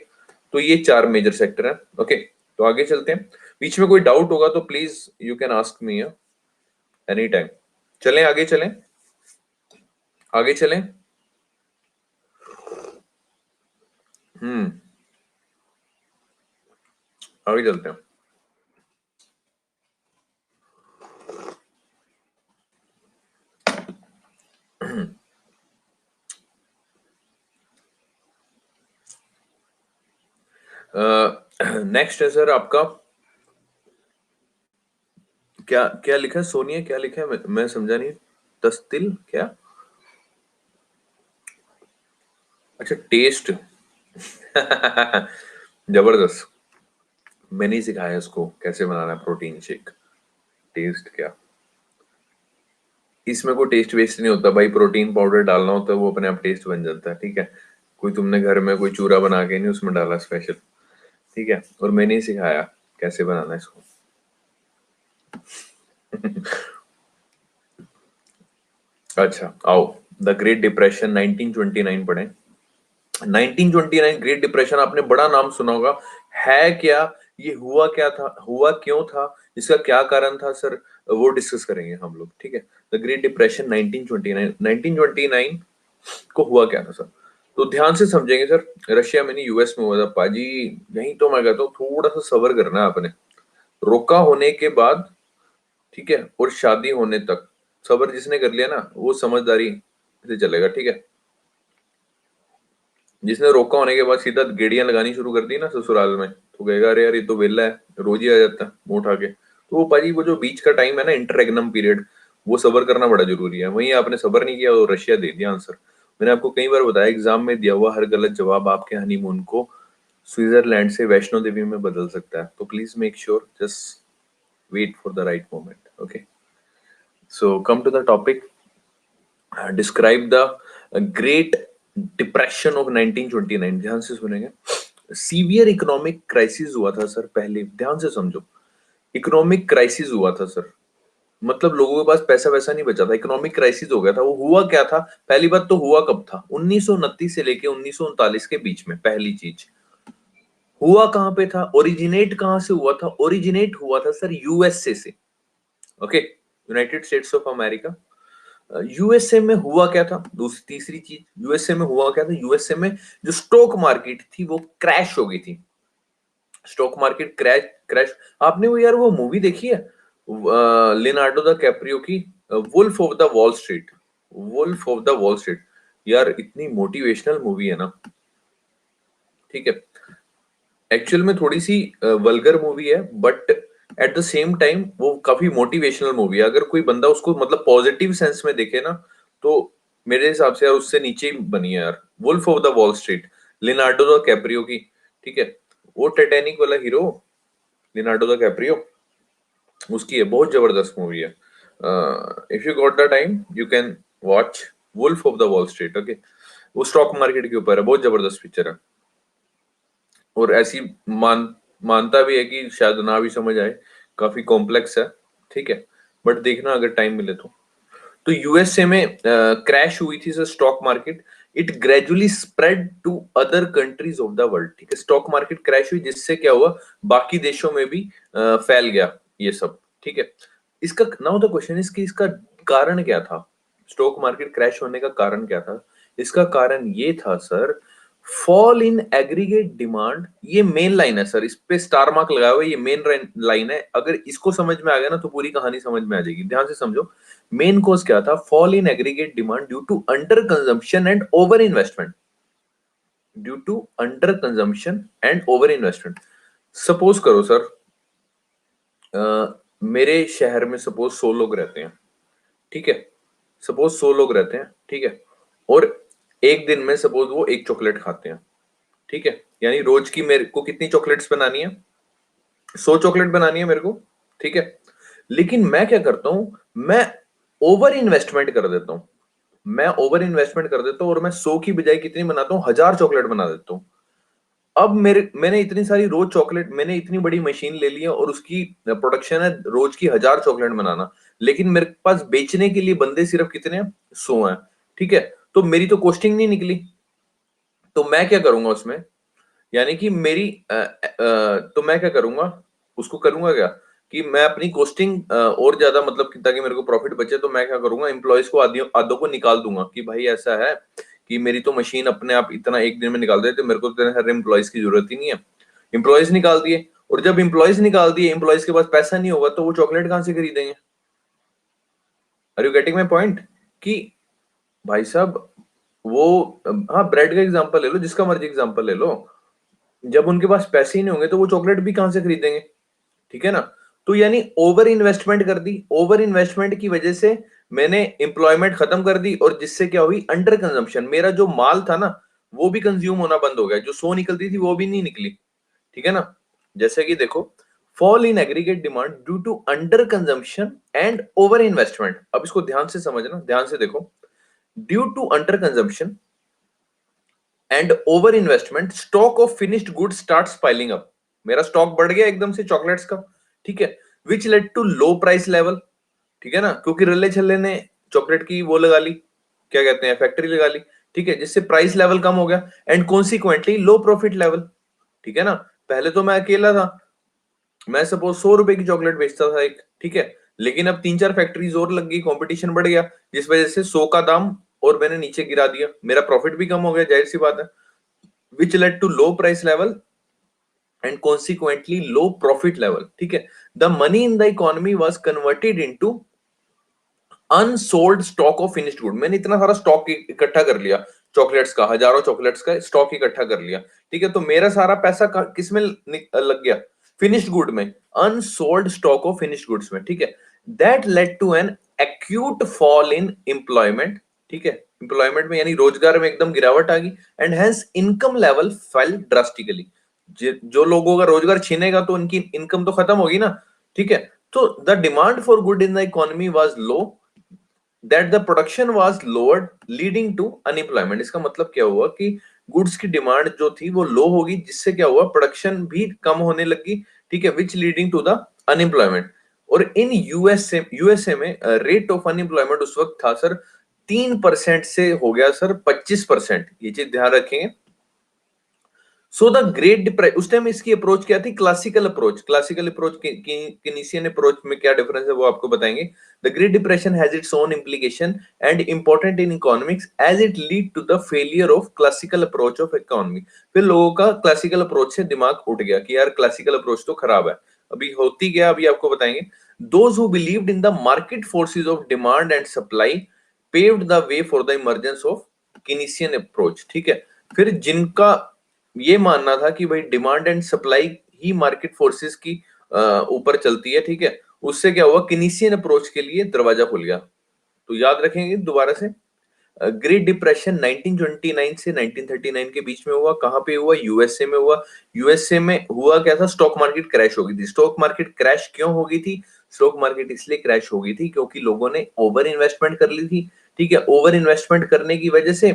तो ये चार मेजर सेक्टर हैं। ओके, तो आगे चलते हैं। बीच में कोई डाउट होगा तो please you can ask me any time. चलें आगे, चलें आगे चलें। हम्म, आगे चलते हैं। नेक्स्ट है सर आपका, क्या क्या लिखा है सोनिया, क्या लिखा है? मैं समझा नहीं। तस्तिल क्या? अच्छा, टेस्ट। जबरदस्त। मैंने ही सिखाया इसको कैसे बनाना है प्रोटीन शेक। टेस्ट क्या? इसमें कोई टेस्ट वेस्ट नहीं होता भाई। प्रोटीन पाउडर डालना होता है, वो अपने आप टेस्ट बन जाता है, ठीक है। कोई तुमने घर में कोई चूरा बना के नहीं उसमें डाला स्पेशल, ठीक है। और मैंने ही सिखाया कैसे बनाना है इसको। अच्छा आओ, द ग्रेट डिप्रेशन 1929 पढ़े। 1929 ग्रेट डिप्रेशन, आपने बड़ा नाम सुना होगा। है क्या? ये हुआ क्या था, हुआ क्यों था, इसका क्या कारण था सर? वो डिस्कस करेंगे हम लोग, ठीक है। द ग्रेट डिप्रेशन 1929, 1929 को हुआ क्या था सर? तो ध्यान से समझेंगे सर। रशिया में नहीं, यूएस में हुआ था पाजी। यही तो मैं कहता हूँ थोड़ा सा सबर करना है आपने। रोका होने के बाद, ठीक है, और शादी होने तक सबर जिसने कर लिया ना, वो समझदारी से चलेगा, ठीक है। जिसने रोका होने के बाद सीधा गेड़ियां लगानी शुरू कर दी ना ससुराल में, तो कहेगा अरे यार ये तो वेला है, रोज ही आ जाता है मुंह उठा के। तो वो पाजी, वो जो बीच का टाइम है ना, इंटररेग्नम पीरियड, वो सबर करना बड़ा जरूरी है। वहीं आपने सबर नहीं किया और रशिया दे दिया आंसर। मैंने आपको कई बार बताया, एग्जाम में दिया हुआ हर गलत जवाब आपके हनीमून को स्विट्जरलैंड से वैष्णो देवी में बदल सकता है। तो please make sure, just wait for the right moment. Okay, so come to the topic. Describe the great depression of 1929। ध्यान से सुनेंगे। सीवियर इकोनॉमिक क्राइसिस हुआ था सर। पहले ध्यान से समझो, इकोनॉमिक क्राइसिस हुआ था सर। मतलब लोगों के पास पैसा वैसा नहीं बचा था, इकोनॉमिक क्राइसिस हो गया था। वो हुआ क्या था? पहली बात तो हुआ कब था? 1929 से लेके 1939 के बीच में। पहली चीज, हुआ कहां पे था? ओरिजिनेट कहां से हुआ था? ओरिजिनेट हुआ था सर यूएसए से। Okay, United states of America. USA में हुआ क्या था? दूसरी तीसरी चीज, यूएसए में हुआ क्या था? यूएसए में जो स्टॉक मार्केट थी वो क्रैश हो गई थी। Stock market crash crash. आपने वो यार वो मूवी देखी है लियोनार्डो द कैप्रियो की, wolf of the Wall Street? Wolf of the Wall Street, यार इतनी मोटिवेशनल मूवी है ना, ठीक है। एक्चुअल में थोड़ी सी वल्गर मूवी है, but at the same time वो काफी मोटिवेशनल मूवी है। अगर कोई बंदा उसको मतलब पॉजिटिव सेंस में देखे ना, तो मेरे हिसाब से यार उससे नीचे ही बनी है यार, wolf of the Wall Street, Leonardo DiCaprio की, ठीक है। वो टाइटैनिक वाला हीरो लियोनार्डो द कैप्रियो, उसकी है। बहुत जबरदस्त मूवी है। If you got the time you can watch wolf of the Wall Street. Okay, वो स्टॉक मार्केट के ऊपर है, बहुत जबरदस्त पिक्चर है। और ऐसी मानता भी है कि शायद ना भी समझ आए, काफी कॉम्प्लेक्स है, ठीक है, बट देखना अगर टाइम मिले तो यूएसए में क्रैश हुई थी sir stock market, it gradually spread to other countries of the world, ठीक है, स्टॉक मार्केट क्रैश हुई जिससे क्या हुआ, बाकी देशों में भी फैल गया ये सब, ठीक है। इसका नाउ द क्वेश्चन इज कि इसका कारण क्या था, स्टॉक मार्केट क्रैश होने का कारण क्या था? इसका कारण ये था sir, fall in aggregate demand, ये मेन लाइन है सर, इस पे स्टार मार्क लगाया हुआ है, ये मेन लाइन है, अगर इसको समझ में आ गया ना तो पूरी कहानी समझ में आ जाएगी, ध्यान से समझो। मेन कॉज क्या था? Fall in aggregate demand due to under consumption and over investment, due to under consumption and over investment. Suppose करो सर, मेरे शहर में सपोज 100 लोग रहते हैं, ठीक है, सपोज 100 लोग रहते हैं, ठीक है, और एक दिन में सपोज वो एक चॉकलेट खाते हैं, ठीक है, यानी रोज की मेरे को कितनी चॉकलेट्स बनानी है? 100 चॉकलेट बनानी है मेरे को, ठीक है। लेकिन मैं क्या करता हूं, मैं ओवर इन्वेस्टमेंट कर देता हूं, मैं ओवर इन्वेस्टमेंट कर देता हूं और मैं 100 की बजाय कितनी बनाता हूं, 1000 चॉकलेट बना देता हूं। अब मैंने इतनी सारी रोज चॉकलेट, मैंने इतनी बड़ी मशीन ले ली है और उसकी प्रोडक्शन है रोज की 1000 चॉकलेट बनाना, लेकिन मेरे पास बेचने के लिए बंदे सिर्फ कितने हैं? 100 हैं, ठीक है, तो मेरी तो कॉस्टिंग नहीं निकली, तो मैं क्या करूंगा उसमें, यानी कि मेरी तो मैं क्या करूंगा, उसको करूंगा क्या कि मैं अपनी कॉस्टिंग और ज्यादा मतलब कि ताकि मेरे को प्रॉफिट बचे, तो मैं क्या करूंगा, एम्प्लॉयज को आधों को निकाल दूंगा कि भाई ऐसा है कि मेरी तो मशीन अपने आप इतना एक दिन में निकाल देते, मेरे को तो इतने सारे एम्प्लॉयज की जरूरत ही नहीं है। एम्प्लॉयज निकाल दिए, और जब एम्प्लॉयज निकाल दिए, एम्प्लॉयज के पास पैसा नहीं होगा तो वो चॉकलेट कहां से खरीदेंगे? Are you getting my point? कि भाई साहब वो, हाँ ब्रेड का एग्जांपल ले लो, जिसका मर्जी एग्जांपल ले लो, जब उनके पास पैसे ही नहीं होंगे तो वो चॉकलेट भी कहां से खरीदेंगे, ठीक है ना। तो यानी ओवर इन्वेस्टमेंट कर दी, ओवर इन्वेस्टमेंट की वजह से मैंने एम्प्लॉयमेंट खत्म कर दी, और जिससे क्या हुई, अंडर कंजम्पशन, मेरा जो माल था ना वो भी कंज्यूम होना बंद हो गया, जो 100 निकलती थी वो भी नहीं निकली, ठीक है ना। जैसे कि देखो, fall in aggregate demand due to under consumption and over investment, अब इसको ध्यान से समझना, ध्यान से देखो, due to under consumption and over investment stock of finished good start piling up, मेरा स्टॉक बढ़ गया एकदम से चॉकलेट्स का, ठीक है, which led to low price level, ठीक है ना, क्योंकि रल्ले छल्ले ने चॉकलेट की वो लगा ली, क्या कहते हैं, फैक्ट्री लगा ली, ठीक है, जिससे प्राइस लेवल कम हो गया, and consequently low profit level, ठीक है ना। पहले तो मैं अकेला था, मैं सपोज 100 रुपए की चॉकलेट बेचता था एक, ठीक है, लेकिन अब 3-4 फैक्ट्रीज और लग गई, कंपटीशन बढ़ गया, जिस वजह से 100 का दाम और मैंने नीचे गिरा दिया, मेरा प्रॉफिट भी कम हो गया, जाहिर सी बात है, which led to low price level and consequently low profit level, ठीक है। The money in the economy was converted into unsold stock of finished good, मैंने इतना सारा स्टॉक इकट्ठा कर लिया, चॉकलेट्स का, हजारों चॉकलेट्स का स्टॉक इकट्ठा कर लिया, ठीक है, तो मेरा सारा पैसा किस में लग गया? फिनिश्ड गुड में, unsold stock of finished goods में, ठीक है। That led to an acute fall in employment, ठीक है, एम्प्लॉयमेंट में यानी रोजगार में एकदम गिरावट आ गई, and hence income level fail drastically, जो लोगों का रोजगार छीनेगा तो उनकी इनकम तो खत्म होगी ना, ठीक है। तो the demand for good in the economy was low, that the production was lowered leading to unemployment, इसका मतलब क्या हुआ कि गुड्स की डिमांड जो थी वो लो होगी, जिससे क्या हुआ, प्रोडक्शन भी कम होने लगी, ठीक है, विच लीडिंग टू द अनएम्प्लॉयमेंट। और इन यूएसए में रेट ऑफ अनएम्प्लॉयमेंट उस वक्त था सर 3% से हो गया सर 25%, ये चीज ध्यान रखेंगे। सो द ग्रेट डिप्रेशन, उस टाइम इसकी अप्रोच क्या थी, classical approach, classical approach Keynesian approach में क्या डिफरेंस है वो आपको बताएंगे। The great depression has its own implication and important in economics as it lead to the failure of classical approach of economy, फिर लोगों का क्लासिकल अप्रोच से दिमाग उठ गया कि यार क्लासिकल अप्रोच तो खराब है, अभी होती क्या, अभी आपको बताएंगे। Those who believed in the market forces of demand and supply paved the way for the emergence of Keynesian approach, ठीक है। फिर जिनका ये मानना था कि भाई डिमांड एंड सप्लाई ही मार्केट फोर्सेस की ऊपर चलती है, ठीक है, उससे क्या हुआ, किनीसियन अप्रोच के लिए दरवाजा खुल गया। तो याद रखेंगे दोबारा से, ग्रेट डिप्रेशन 1929 से 1939 के बीच में हुआ, कहां पे हुआ, यूएसए में हुआ। यूएसए में हुआ क्या था, स्टॉक मार्केट क्रैश हो गई थी। स्टॉक मार्केट क्रैश क्यों हो गई थी? स्टॉक मार्केट इसलिए क्रैश हो गई थी क्योंकि लोगों ने ओवर इन्वेस्टमेंट कर ली थी, ठीक है, ओवर इन्वेस्टमेंट करने की वजह से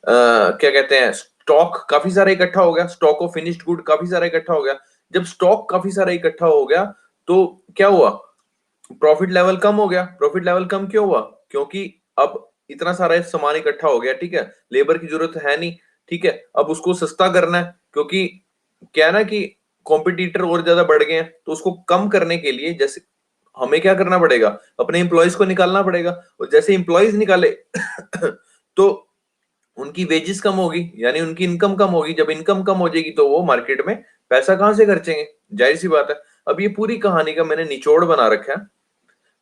क्या कहते हैं, स्टॉक काफी सारा इकट्ठा हो गया, स्टॉक ऑफ फिनिश्ड गुड काफी सारा इकट्ठा हो गया। जब स्टॉक काफी सारा इकट्ठा हो गया तो क्या हुआ, प्रॉफिट लेवल कम हो गया। प्रॉफिट लेवल कम क्यों हुआ, क्योंकि अब इतना सारा सामान इकट्ठा हो गया, ठीक है, लेबर की जरूरत है नहीं, ठीक है, अब उसको सस्ता करना है, क्योंकि क्या है ना कि कॉम्पिटिटर और ज्यादा बढ़ गए हैं, तो उसको कम करने के लिए जैसे हमें क्या करना पड़ेगा, अपने एम्प्लॉयज को निकालना पड़ेगा, और जैसे एम्प्लॉयज निकाले तो उनकी वेजेस कम होगी, यानी उनकी इनकम कम होगी। जब इनकम कम हो जाएगी तो वो मार्केट में पैसा कहां से खर्चेंगे, जाहिर सी बात है। अब ये पूरी कहानी का मैंने निचोड़ बना रखा है,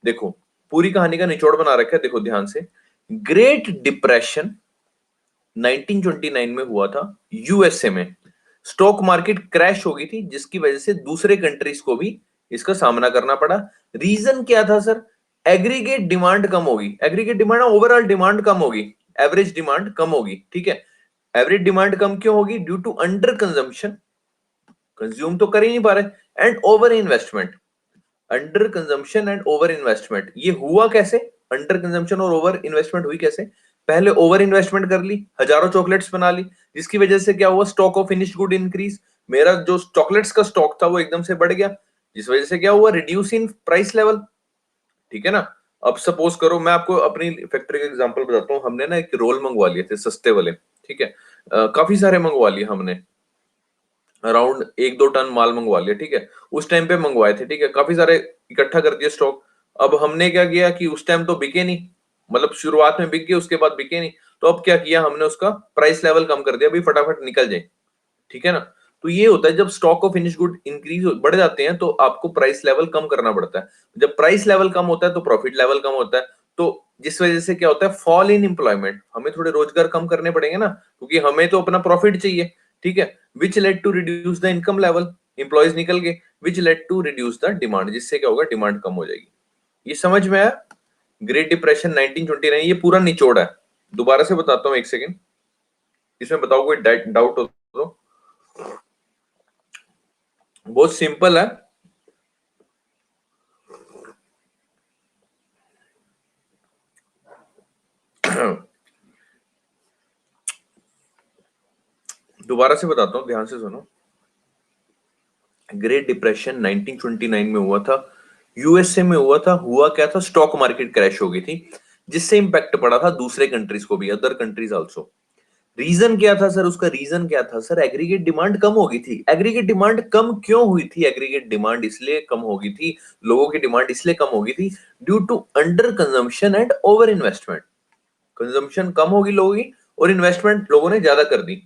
देखो पूरी कहानी का निचोड़ बना रखा है, देखो ध्यान से। ग्रेट डिप्रेशन 1929 में हुआ था यूएसए में, स्टॉक मार्केट क्रैश हो गई थी, जिसकी वजह से दूसरे कंट्रीज को भी इसका सामना करना पड़ा। रीजन क्या था सर, एग्रीगेट डिमांड कम होगी, एग्रीगेट डिमांड ओवरऑल डिमांड कम होगी, एवरेज डिमांड कम होगी, ठीक है। एवरेज डिमांड कम क्यों होगी, due to under consumption, consume तो कर ही नहीं पा रहे, and over investment. Under consumption and over investment, ये हुआ कैसे, अंडर कंजम्पशन और ओवर इन्वेस्टमेंट हुई कैसे, पहले ओवर इन्वेस्टमेंट कर ली, हजारों चॉकलेट्स बना ली, जिसकी वजह से क्या हुआ, stock of finished good increase, मेरा जो चॉकलेट्स का स्टॉक था वो एकदम से बढ़ गया, जिस वजह से क्या हुआ, रिड्यूस इन प्राइस लेवल, ठीक है ना। अब सपोज करो, मैं आपको अपनी फैक्ट्री का एग्जांपल बताता हूँ, हमने ना एक रोल मंगवा लिए थे सस्ते वाले, ठीक है, काफी सारे मंगवा लिए हमने, अराउंड 1-2 टन माल मंगवा लिया, ठीक है, उस टाइम पे मंगवाए थे, ठीक है, काफी सारे इकट्ठा कर दिया स्टॉक। अब हमने क्या किया कि उस टाइम तो बिके नहीं, मतलब शुरुआत में बिक गए, उसके बाद बिके नहीं, तो अब क्या किया हमने, उसका प्राइस लेवल कम कर दिया, भाई फटाफट निकल जाए, ठीक है ना। तो ये होता है, जब stock of finish good increase बढ़ जाते हैं तो आपको प्राइस लेवल कम करना पड़ता है, जब प्राइस लेवल कम होता है तो प्रॉफिट लेवल कम होता है, तो जिस वजह से क्या होता है, फॉल इन एम्प्लॉयमेंट, हमें थोड़े रोजगार कम करने पड़ेंगे ना, क्योंकि हमें तो अपना प्रॉफिट चाहिए, ठीक है, which led to reduce the income level, employees निकल गए, which led to reduce the demand, जिससे क्या होगा, डिमांड कम हो जाएगी। ये समझ में आया, ग्रेट डिप्रेशन 1929, ये पूरा निचोड़ है। दोबारा से बताता हूँ, एक सेकेंड, इसमें बताओ कोई डाउट हो तो। बहुत सिंपल है। दोबारा से बताता हूं, ध्यान से सुनो। ग्रेट डिप्रेशन 1929 में हुआ था, यूएसए में हुआ था। हुआ क्या था, स्टॉक मार्केट क्रैश हो गई थी, जिससे इंपैक्ट पड़ा था दूसरे कंट्रीज को भी, अदर कंट्रीज आल्सो। रीजन क्या था सर, उसका रीजन क्या था सर, एग्रीगेट डिमांड कम हो गई थी। एग्रीगेट डिमांड कम क्यों हुई थी, एग्रीगेट डिमांड इसलिए कम हो गई थी, लोगों की डिमांड इसलिए कम हो गई थी, due to under consumption and over investment. Consumption कम होगी लोगों की, और इन्वेस्टमेंट लोगों ने ज्यादा कर दी,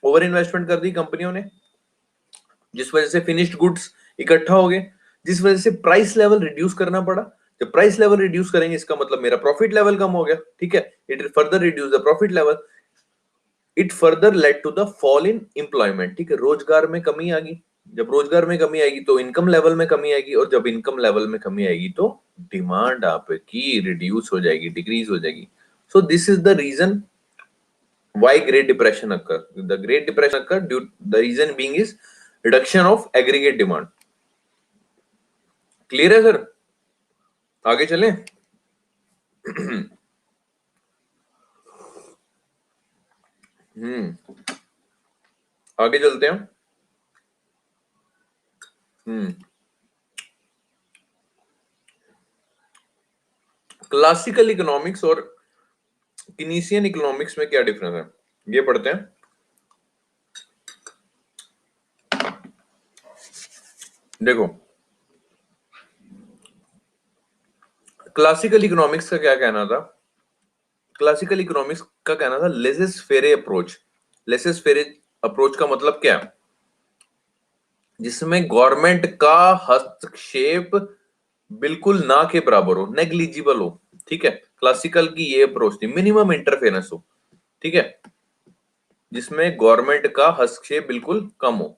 ओवर इन्वेस्टमेंट कर दी कंपनियों ने, जिस वजह से फिनिश्ड गुड्स इकट्ठा हो गए, जिस वजह से प्राइस लेवल रिड्यूस करना पड़ा। जब प्राइस लेवल रिड्यूस करेंगे, इसका मतलब मेरा प्रॉफिट लेवल कम हो गया, ठीक है, it further reduce the profit level, it further led to the fall in employment, ठीक है, रोजगार में कमी आ गई। जब रोजगार में कमी आएगी तो इनकम लेवल में कमी आएगी, और जब इनकम लेवल में कमी आएगी तो डिमांड आपकी रिड्यूस हो जाएगी, डिक्रीज हो जाएगी। So this is the reason why great depression occur. The great depression occur due, the reason being is reduction of aggregate demand. Clear है सर, आगे चलें। आगे चलते हैं। क्लासिकल इकोनॉमिक्स और कीनेसियन इकोनॉमिक्स में क्या डिफरेंस है, ये पढ़ते हैं। देखो, क्लासिकल इकोनॉमिक्स का क्या कहना था, क्लासिकल इकोनॉमिक्स का कहना था लेसेस फेरे अप्रोच। लेसेस फेरे अप्रोच का मतलब क्या है, जिसमें गवर्नमेंट का हस्तक्षेप बिल्कुल ना के बराबर हो, नेग्लिजिबल हो, ठीक है। क्लासिकल की ये अप्रोच थी, मिनिमम इंटरफेरेंस हो, ठीक है, जिसमें गवर्नमेंट का हस्तक्षेप बिल्कुल कम हो।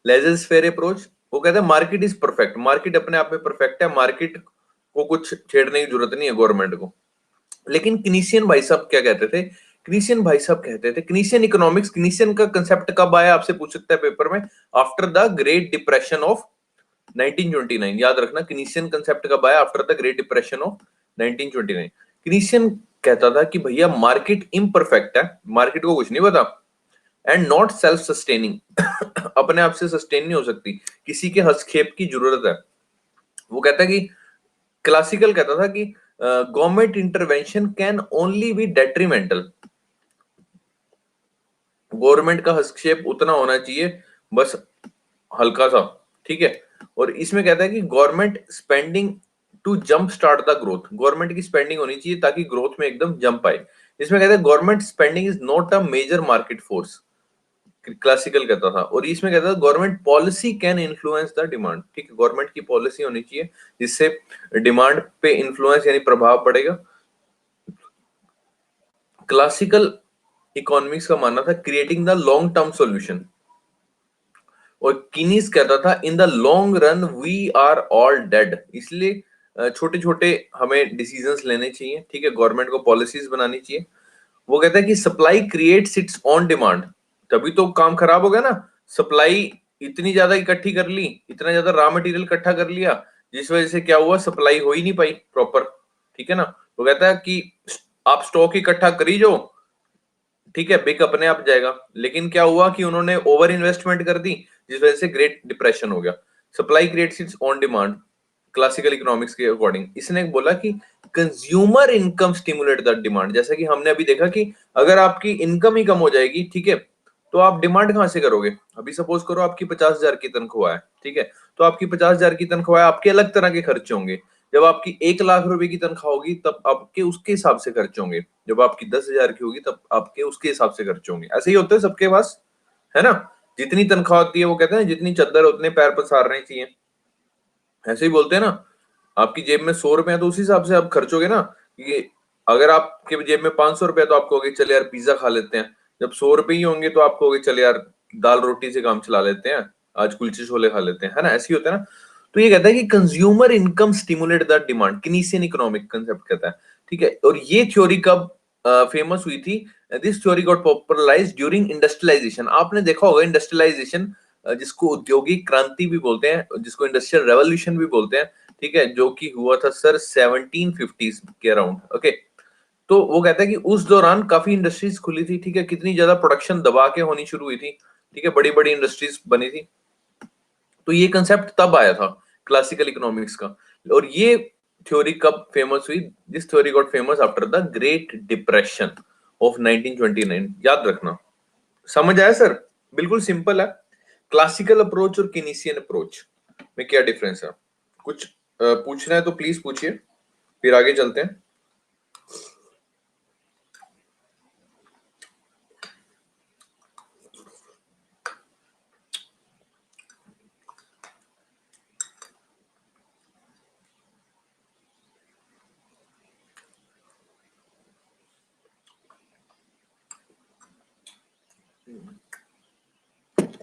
लेजेस फेयर अप्रोच, वो कहते हैं मार्केट इज परफेक्ट, मार्केट अपने आप में परफेक्ट है, मार्केट को कुछ छेड़ने की जरूरत नहीं है गवर्नमेंट को। लेकिन किनीशियन भाई साहब क्या कहते थे, किनीशियन भाई साहब कहते थे, किनीशियन इकोनॉमिक्स, किनीशियन का कंसेप्ट कब आया आपसे पूछ सकता है पेपर में, after the great depression of 1929। याद रखना, किनीशियन कंसेप्ट कब आया, after the great depression of 1929। Christian कहता था कि भैया मार्केट इम्परफेक्ट है, मार्केट को कुछ नहीं पता, एंड नॉट सेल्फ सस्टेनिंग, अपने आप से सस्टेन नहीं हो सकती, किसी के हस्तक्षेप की जरूरत है। वो कहता है कि क्लासिकल कहता था कि government intervention can only B detrimental, government का हस्तक्षेप उतना होना चाहिए बस हल्का सा, ठीक है। और इसमें कहता है कि government spending to jump start the growth, government की स्पेंडिंग होनी चाहिए ताकि ग्रोथ में एकदम जंप आए। इसमें कहता है government spending is not a major market force, classical कहता था। और इसमें कहता था government policy can influence the demand, ठीक है, गवर्नमेंट की पॉलिसी होनी चाहिए जिससे डिमांड पे इन्फ्लुएंस यानी प्रभाव पड़ेगा। क्लासिकल इकोनॉमिक्स का मानना था creating the long term solution, और किनीस कहता था in the long run we are all dead, इसलिए छोटे छोटे हमें डिसीजंस लेने चाहिए, ठीक है, गवर्नमेंट को पॉलिसीज बनानी चाहिए। वो कहता है कि supply creates it's on demand, तभी तो काम खराब हो गया ना, सप्लाई इतनी ज्यादा इकट्ठी कर ली, इतना ज्यादा रॉ मटेरियल इकट्ठा कर लिया, जिस वजह से क्या हुआ, सप्लाई हो ही नहीं पाई प्रॉपर, ठीक है ना। वो कहता है कि आप स्टॉक इकट्ठा करी जो, ठीक है, बिक अपने आप जाएगा, लेकिन क्या हुआ कि उन्होंने ओवर इन्वेस्टमेंट कर दी जिस वजह से ग्रेट डिप्रेशन हो गया। Supply creates it's on demand, classical economics के अकॉर्डिंग इसने बोला कि consumer income stimulate the demand, जैसा कि हमने अभी देखा कि अगर आपकी इनकम ही कम हो जाएगी, ठीक है, तो आप डिमांड कहां से करोगे। अभी सपोज करो आपकी 50,000 की तनख्वाह है, ठीक है, तो आपकी 50,000 की तनख्वाह है, आपके अलग तरह के खर्चे होंगे। जब आपकी 1 लाख रुपए की तनख्वाह होगी तब आपके उसके हिसाब से खर्च होंगे, जब आपकी 10,000 की होगी तब आपके उसके हिसाब से खर्च होंगे। ऐसे ही होता है सबके पास, है ना। जितनी तनख्वाह होती है, वो कहते हैं जितनी चद्दर उतने पैर पसारने चाहिए, ऐसे ही बोलते हैं ना। आपकी जेब में 100 रुपए है तो उसी हिसाब से आप खर्चोगे ना, कि अगर आपके जेब में 500 रुपए तो आप कहोगे चल यार पिज्जा खा लेते हैं, जब 100 रुपए ही होंगे तो आप कहोगे चल यार दाल रोटी से काम चला लेते हैं, आज कुलचे छोले खा लेते हैं, है ना, ऐसे ही होता है ना। तो ये कहता है कि consumer income stimulate the demand, Keynesian economic concept कहता है, ठीक है। और ये थ्योरी कब फेमस हुई थी, this theory got popularised during industrialisation. आपने देखा होगा इंडस्ट्रियलाइजेशन, जिसको औद्योगिक क्रांति भी बोलते हैं, जिसको इंडस्ट्रियल रेवोल्यूशन भी बोलते हैं, ठीक है, जो कि हुआ था सर 1750s के अराउंड, ओके। तो वो कहता है कि उस दौरान काफी इंडस्ट्रीज खुली थी, ठीक है, कितनी ज्यादा प्रोडक्शन दबा के होनी शुरू हुई थी, ठीक है, बड़ी बड़ी इंडस्ट्रीज बनी थी। तो ये कंसेप्ट तब आया था क्लासिकल इकोनॉमिक्स का। और ये थ्योरी कब फेमस हुई, this theory got famous after the great depression of 1929, याद रखना। समझ आया सर, बिल्कुल सिंपल है। क्लासिकल अप्रोच और केनीसियन अप्रोच में क्या डिफरेंस है, कुछ पूछना है तो प्लीज पूछिए, फिर आगे चलते हैं।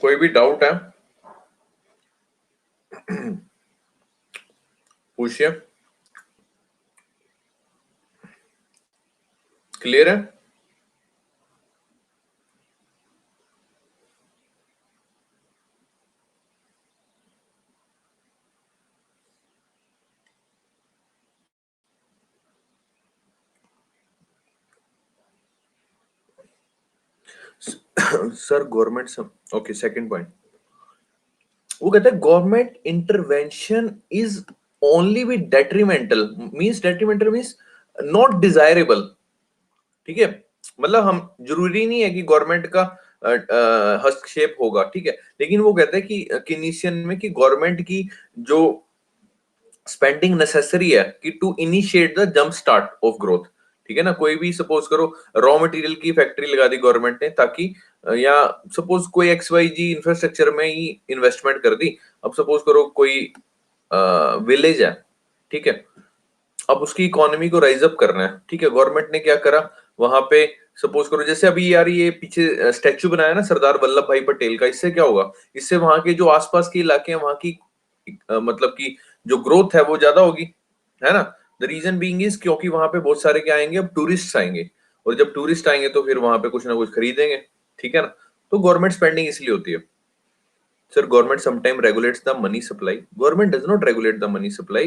कोई भी डाउट है पूछिए, क्लियर है। Sir government, okay, second point, वो कहता है government intervention is only with detrimental, means not desirable, ठीक है। मतलब हम जरूरी नहीं है कि गवर्नमेंट का हस्तक्षेप होगा, ठीक है, लेकिन वो कहता है कि किनीशियन में कि गवर्नमेंट की जो स्पेंडिंग नेसेसरी है कि to initiate the jump start of growth, ठीक है ना। कोई भी सपोज करो रॉ मटेरियल की फैक्ट्री लगा दी गवर्नमेंट ने, ताकि या सपोज कोई एक्स वाई जी इंफ्रास्ट्रक्चर में ही इन्वेस्टमेंट कर दी। अब सपोज करो कोई विलेज है, ठीक है, अब उसकी इकोनॉमी को राइज अप करना है, ठीक है, गवर्नमेंट ने क्या करा वहां पे, सपोज करो जैसे अभी यार ये पीछे स्टैचू बनाया ना सरदार वल्लभ भाई पटेल का, इससे क्या होगा, इससे वहां के जो आसपास के इलाके हैं वहां की मतलब की जो ग्रोथ है वो ज्यादा होगी, है ना। द रीजन बीइंग इज क्योंकि वहां पे बहुत सारे क्या आएंगे, अब टूरिस्ट आएंगे, और जब टूरिस्ट आएंगे तो फिर वहां पे कुछ ना कुछ खरीदेंगे, ठीक है ना। तो गवर्नमेंट स्पेंडिंग इसलिए होती है। Sir, government sometimes regulates the money supply. Government does not regulate the money supply.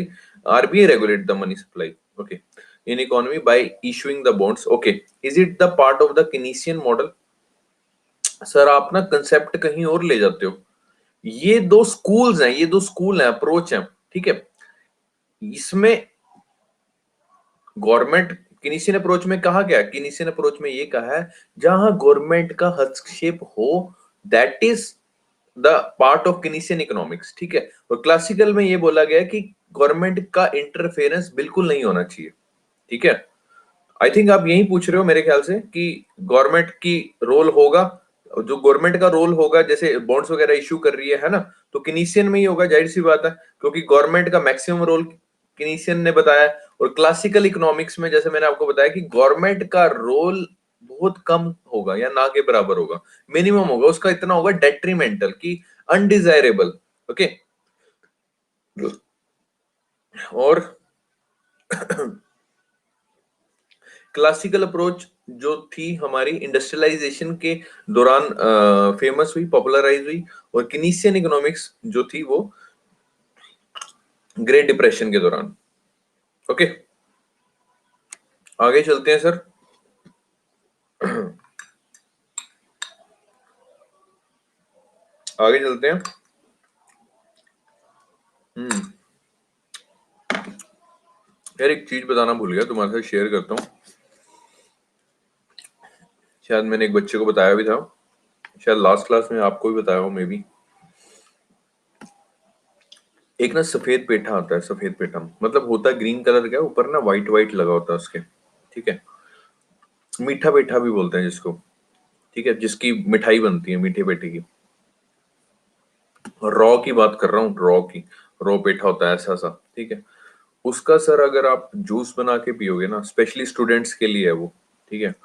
RBI regulate the money supply. Okay. in economy by issuing the bonds. Okay, is it the part of the Keynesian model? Sir आप ना concept कहीं और ले जाते हो। ये दो schools हैं, ये दो स्कूल हैं, अप्रोच है, ठीक है। इसमें गवर्नमेंट किनीशियन अप्रोच में कहा गया, किनीशियन अप्रोच में ये कहा है जहां गवर्नमेंट का हस्तक्षेप हो, that is the part of Keynesian economics, ठीक है। और क्लासिकल में ये बोला गया कि गवर्नमेंट का इंटरफेरेंस बिल्कुल नहीं होना चाहिए, ठीक है। आई थिंक आप यही पूछ रहे हो मेरे ख्याल से कि गवर्नमेंट की रोल होगा, जो गवर्नमेंट का रोल होगा, जैसे बॉन्ड्स वगैरह इश्यू कर रही है ना, तो किनीशियन में ही होगा, जाहिर सी बात है, क्योंकि गवर्नमेंट का मैक्सिमम रोल किनीशियन ने बताया है। और क्लासिकल इकोनॉमिक्स में जैसे मैंने आपको बताया कि गवर्नमेंट का रोल बहुत कम होगा या ना के बराबर होगा, मिनिमम होगा, उसका इतना होगा डेट्रीमेंटल की अनडिजायरेबल, ओके। और क्लासिकल अप्रोच जो थी हमारी इंडस्ट्रियलाइजेशन के दौरान फेमस हुई, पॉपुलराइज हुई, और किनीशियन इकोनॉमिक्स जो थी वो ग्रेट डिप्रेशन के दौरान, ओके। आगे चलते हैं सर। आगे चलते हैं। यार एक चीज बताना भूल गया, तुम्हारे साथ शेयर करता हूँ। शायद मैंने एक बच्चे को बताया भी था, शायद लास्ट क्लास में आपको भी बताया हो मे बी। एक ना सफेद पेठा आता है, सफेद पेठा मतलब होता है ग्रीन कलर का, ऊपर ना व्हाइट व्हाइट लगा होता है उसके, ठीक है। मीठा पेठा भी बोलते हैं जिसको, ठीक है, जिसकी मिठाई बनती है मीठे पेठे की। रॉ की बात कर रहा हूँ, रॉ की, रॉ पेठा होता है ऐसा सा, ठीक है। उसका सर अगर आप जूस बना के पियोगे ना, स्पेशली स्टूडेंट्स के लिए है वो, ठीक है।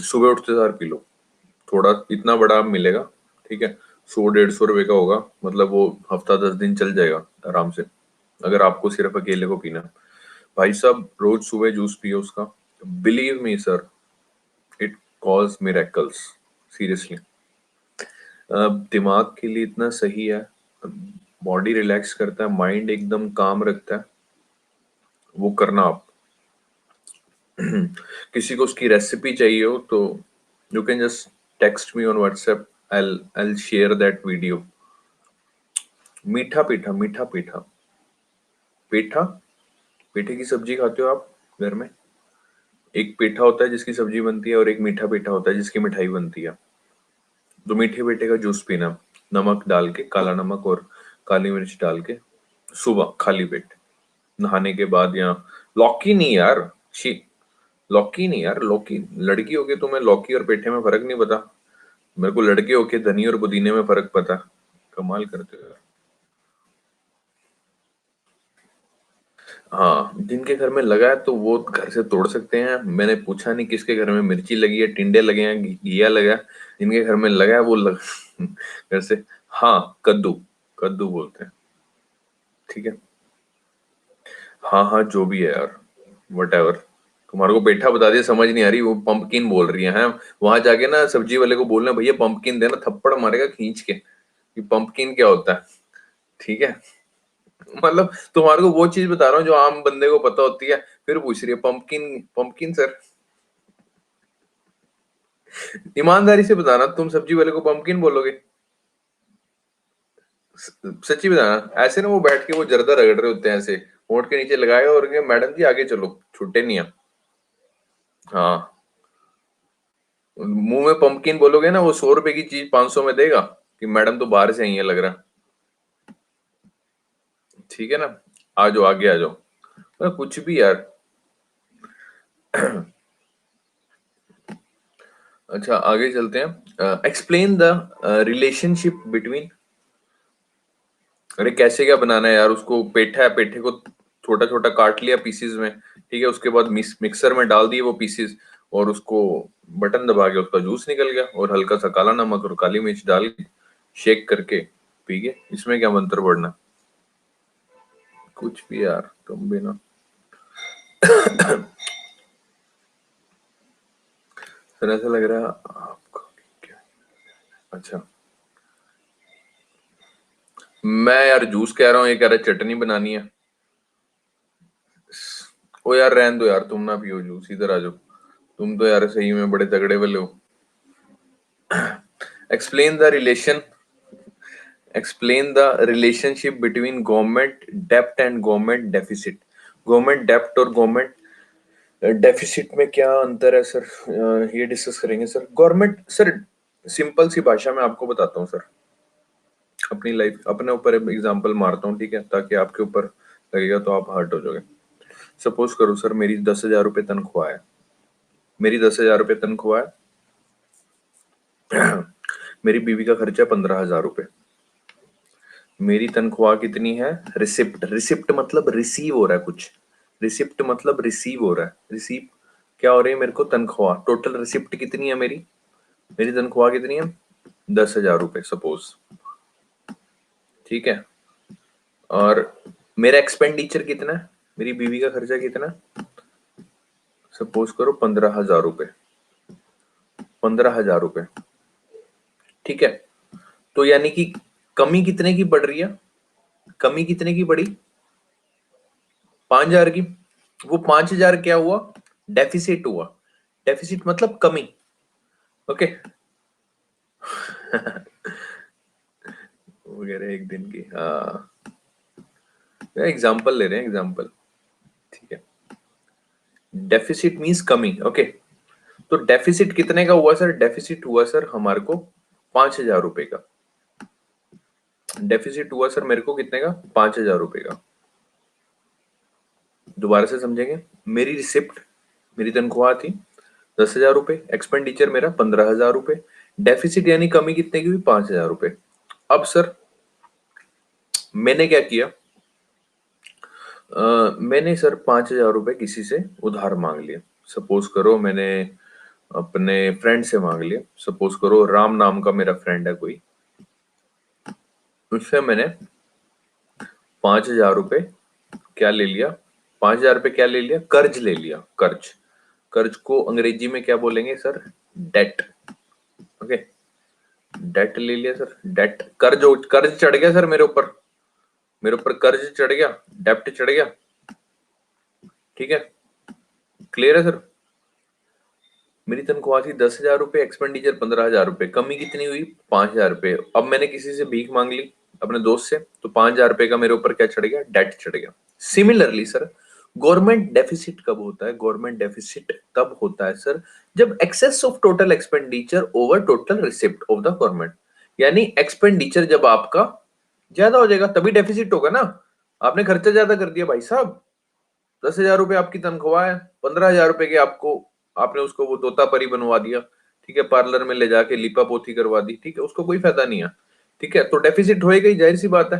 सुबह उठते सार पी लो, थोड़ा इतना बड़ा मिलेगा, ठीक है। 100-150 रुपए का होगा, मतलब वो हफ्ता 10 दिन चल जाएगा आराम से, अगर आपको सिर्फ अकेले को पीना। भाई साहब रोज सुबह जूस पियो उसका, believe me sir, it cause miracles, seriously. दिमाग के लिए इतना सही है, बॉडी रिलैक्स करता है, माइंड एकदम काम रखता है, वो करना आप। किसी को उसकी रेसिपी चाहिए हो तो you can just text me on WhatsApp, I share that video. मीठा पेठा, मीठा पेठा, पेठा, पेठे की सब्जी खाते हो आप घर में? एक पेठा होता है जिसकी सब्जी बनती है, और एक मीठा पेठा होता है जिसकी मिठाई बनती है। तो मीठे पेठे का जूस पीना, नमक डाल के, काला नमक और काली मिर्च डाल के, सुबह खाली पेट, नहाने के बाद। या लौकी नहीं यार, शी, लौकी नहीं यार, लौकी लड़की होके तुम्हें लौकी और पेठे में फर्क नहीं पता, मेरे को लड़के होके धनी और पुदीने में फर्क पता। कमाल करते हो यार। हाँ, जिनके घर में लगा है तो वो घर से तोड़ सकते हैं, मैंने पूछा नहीं किसके घर में मिर्ची लगी है, टिंडे लगे हैं, घिया लगा है। जिनके घर में लगा है वो घर से। हाँ, कद्दू, कद्दू बोलते हैं, ठीक है। हाँ हाँ, जो भी है यार, वट एवर। तुम्हारे को पेठा बता दिया, समझ नहीं आ रही, वो पंपकिन बोल रही है। वहां जाके ना सब्जी वाले को बोलना भैया पंपकिन देना, थप्पड़ मारेगा खींच के कि पंपकिन क्या होता है, ठीक है। मतलब तुम्हारे को वो चीज बता रहा हूँ जो आम बंदे को पता होती है, फिर पूछ रही है पंपकिन, पंपकिन सर। ईमानदारी से बताना, तुम सब्जी वाले को पंपकिन बोलोगे? सच्ची बताना, ऐसे ना वो बैठ के वो जर्दा रगड़ रहे होते हैं ऐसे, होंठ के नीचे लगाए और कहे, मैडम जी आगे चलो, छुट्टे नहीं है। हाँ, मुंह में पंपकिन बोलोगे ना, वो 100 रुपए की चीज 500 में देगा कि मैडम तो बाहर से आई है लग रहा, ठीक है ना। आ जाओ, आगे आ जाओ, कुछ भी यार। अच्छा आगे चलते हैं। एक्सप्लेन द रिलेशनशिप बिटवीन, अरे कैसे क्या बनाना है यार उसको, पेठा है, पेठे को छोटा छोटा काट लिया पीसीज में, ठीक है, उसके बाद मिक्सर में डाल दिए वो पीसीज, और उसको बटन दबा के उसका जूस निकल गया, और हल्का सा काला नमक और काली मिर्च डाल के शेक करके पी गए। इसमें क्या मंत्र पढ़ना, कुछ भी यार, तुम भी ना। सर ऐसा लग रहा है आपको क्या? अच्छा, मैं यार जूस कह रहा हूँ, ये कह रहा है चटनी बनानी है। ओ यार रहने दो यार, तुम ना पियो जूस, इधर आ जाओ। तुम तो यार सही में बड़े तगड़े वाले हो। Explain the relation, explain the relationship between government डेप्ट एंड गवर्नमेंट डेफिसिट। गवर्नमेंट डेप्ट और गवर्नमेंट डेफिसिट में क्या अंतर है सर? ये डिस्कस करेंगे सर। गवर्नमेंट सर, सिंपल सी भाषा में आपको बताता हूँ सर, अपनी लाइफ अपने ऊपर एग्जांपल मारता हूँ, ठीक है, ताकि आपके ऊपर लगेगा तो आप हर्ट हो जाओगे। सपोज करो सर, मेरी 10,000 रुपये तनख्वाह है, मेरी 10,000 रुपये तनख्वाह है। मेरी बीवी का खर्चा 15,000 रुपये। मेरी तनख्वाह कितनी है? रिसिप्ट, रिसिप्ट मतलब रिसीव हो रहा है कुछ, रिसिप्ट मतलब रिसीव हो रहा है, रिसीव क्या हो रही है मेरे को? तनख्वाह। टोटल रिसिप्ट कितनी है मेरी? मेरी तनख्वाह कितनी है? 10,000 रुपये सपोज, ठीक है। और मेरा एक्सपेंडिचर कितना है? मेरी बीवी का खर्चा कितना है? सपोज करो 15,000 रुपये, 15,000 रुपये, ठीक है। तो यानी कि कमी कितने की पड़ रही है? कमी कितने की पड़ी? 5,000 की। वो 5,000 क्या हुआ? डेफिसिट हुआ। डेफिसिट मतलब कमी, ओके। वगैरह एक दिन की, हाँ, एग्जाम्पल ले रहे हैं, एग्जाम्पल, ठीक है। डेफिसिट मींस कमी, ओके। तो डेफिसिट कितने का हुआ सर? डेफिसिट हुआ सर हमारे को 5,000 रुपए का। डेफिसिट हुआ सर मेरे को कितने का? 5,000 रुपए का। दोबारा से समझेंगे। मेरी रिसिप्ट, मेरी तनख्वाह थी 10,000 रुपए, एक्सपेंडिचर मेरा 15,000 रुपए, डेफिसिट यानी कमी कितने की हुई? 5,000 रुपए। अब सर मैंने क्या किया? मैंने सर 5,000 रुपए किसी से उधार मांग लिए। सपोज करो मैंने अपने फ्रेंड से मांग लिया। सपोज करो राम नाम का मेरा फ्रेंड है कोई, उससे मैंने 5,000 रुपए क्या ले लिया? 5,000 रुपए क्या ले लिया? कर्ज ले लिया, कर्ज। कर्ज को अंग्रेजी में क्या बोलेंगे सर? Date, okay. डेट ले लिया सर, डेट, कर्ज, कर्ज चढ़ गया सर मेरे ऊपर, मेरे ऊपर कर्ज चढ़ गया, डेप्ट चढ़ गया, ठीक है। क्लियर है सर? मेरी तनख्वाह थी 10,000 रुपए, एक्सपेंडिचर 15,000 रुपए, कमी कितनी हुई? 5,000 रुपए। अब मैंने किसी से भीख मांग ली अपने दोस्त से, तो 5,000 रुपए का मेरे ऊपर क्या चढ़ गया? डेट चढ़ गया। सिमिलरली सर, गवर्नमेंट डेफिसिट कब होता है? गवर्नमेंट डेफिसिट तब होता है सर जब excess of total expenditure over total receipt of the government, यानी एक्सपेंडिचर जब आपका ज्यादा हो जाएगा तभी डेफिसिट होगा ना। आपने खर्चा ज्यादा कर दिया भाई साहब, 10,000 रुपए आपकी तनख्वाह है, 15,000 रुपए के आपको, आपने उसको वो तोता परी बनवा दिया, ठीक है, पार्लर में ले जाके लिपा पोती करवा दी, ठीक है, उसको कोई फायदा नहीं है, ठीक है। तो डेफिसिट होएगा ही, जाहिर सी बात है,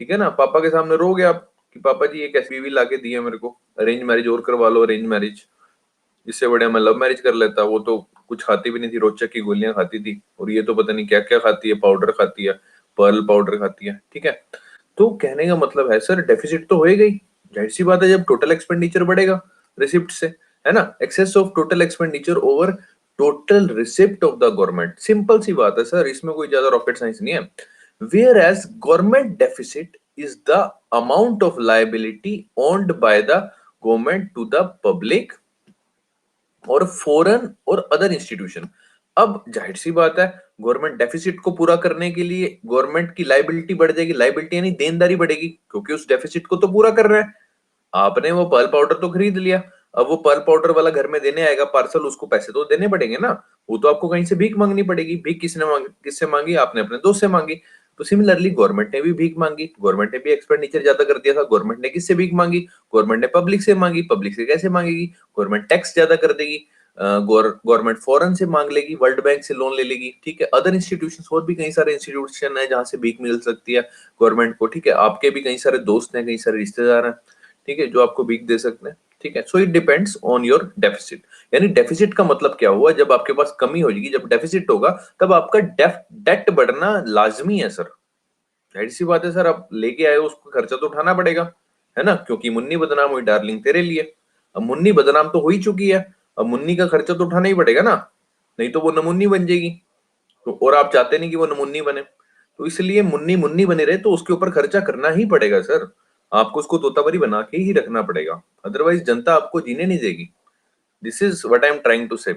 ठीक है ना। पापा के सामने रोगे आप कि पापा जी एक ऐसी बीवी लाके दी है मेरे को, अरेंज मैरिज और करवा लो, अरेंज मैरिज, इससे बढ़िया मैं लव मैरिज कर लेता। वो तो कुछ खाती भी नहीं थी, रोचक की गोलियां खाती थी, और ये तो पता नहीं क्या क्या खाती है, पाउडर खाती है, पर्ल पाउडर खाती है, ठीक है। तो कहने का मतलब है सर डेफिसिट तो होएगा ही, जाहिर सी बात है, जब टोटल एक्सपेंडिचर बढ़ेगा रिसिप्ट से, है ना। Excess of total expenditure over total receipt of the government, simple सी बात है सर, इसमें कोई ज्यादा रॉकेट साइंस नहीं है। Whereas government deficit is the amount of liability owned by the government to the public और फॉरेन और अदर इंस्टीट्यूशन। अब जाहिर सी बात है, गवर्नमेंट डेफिसिट को पूरा करने के लिए गवर्नमेंट की लाइबिलिटी बढ़ जाएगी, लाइबिलिटी यानी देनदारी बढ़ेगी, क्योंकि उस डेफिसिट को तो पूरा कर रहे हैं। आपने वो पर्ल पाउडर तो खरीद लिया, अब वो पर्ल पाउडर वाला घर में देने आएगा पार्सल, उसको पैसे तो देने पड़ेंगे ना। वो तो आपको कहीं से भीख मांगनी पड़ेगी। भीख किसने मांगी? किससे मांगी? आपने अपने दोस्त से मांगी। तो सिमिलरली गवर्नमेंट ने भी भीख मांगी, गवर्नमेंट ने भी एक्सपेंडिचर ज्यादा कर दिया था, गवर्नमेंट ने किससे भीख मांगी? गवर्नमेंट ने पब्लिक से मांगी। पब्लिक से कैसे मांगेगी? गवर्नमेंट टैक्स ज्यादा कर देगी, गवर्नमेंट फॉरेन से मांग लेगी, वर्ल्ड बैंक से लोन ले लेगी, ठीक है। अदर इंस्टीट्यूशंस, और भी कई सारे इंस्टीट्यूशन है जहां से भीख मिल सकती है गवर्नमेंट को, ठीक है। आपके भी कई सारे दोस्त हैं, कई सारे रिश्तेदार हैं, ठीक है, जो आपको भीख दे सकते हैं, ठीक है। So it depends on your deficit. यानी डेफिसिट का मतलब क्या हुआ? जब आपके पास कमी हो जाएगी, जब डेफिसिट होगा, तब आपका डेट बढ़ना लाजमी है सर। जाहिर सी बात है सर, आप लेके आए हो, उसको खर्चा तो उठाना पड़ेगा, है ना, क्योंकि मुन्नी बदनाम हुई डार्लिंग तेरे लिए। अब मुन्नी बदनाम तो हो ही चुकी है, अब मुन्नी का खर्चा तो उठाना ही पड़ेगा ना, नहीं तो वो नमुन्नी बन जाएगी। तो और आप चाहते नहीं कि वो नमुन्नी बने, तो इसलिए मुन्नी मुन्नी बने रहे, तो उसके ऊपर खर्चा करना ही पड़ेगा सर। आपको उसको तोतापरी बना के ही रखना पड़ेगा, अदरवाइज जनता आपको जीने नहीं देगी। This is what I am trying to say.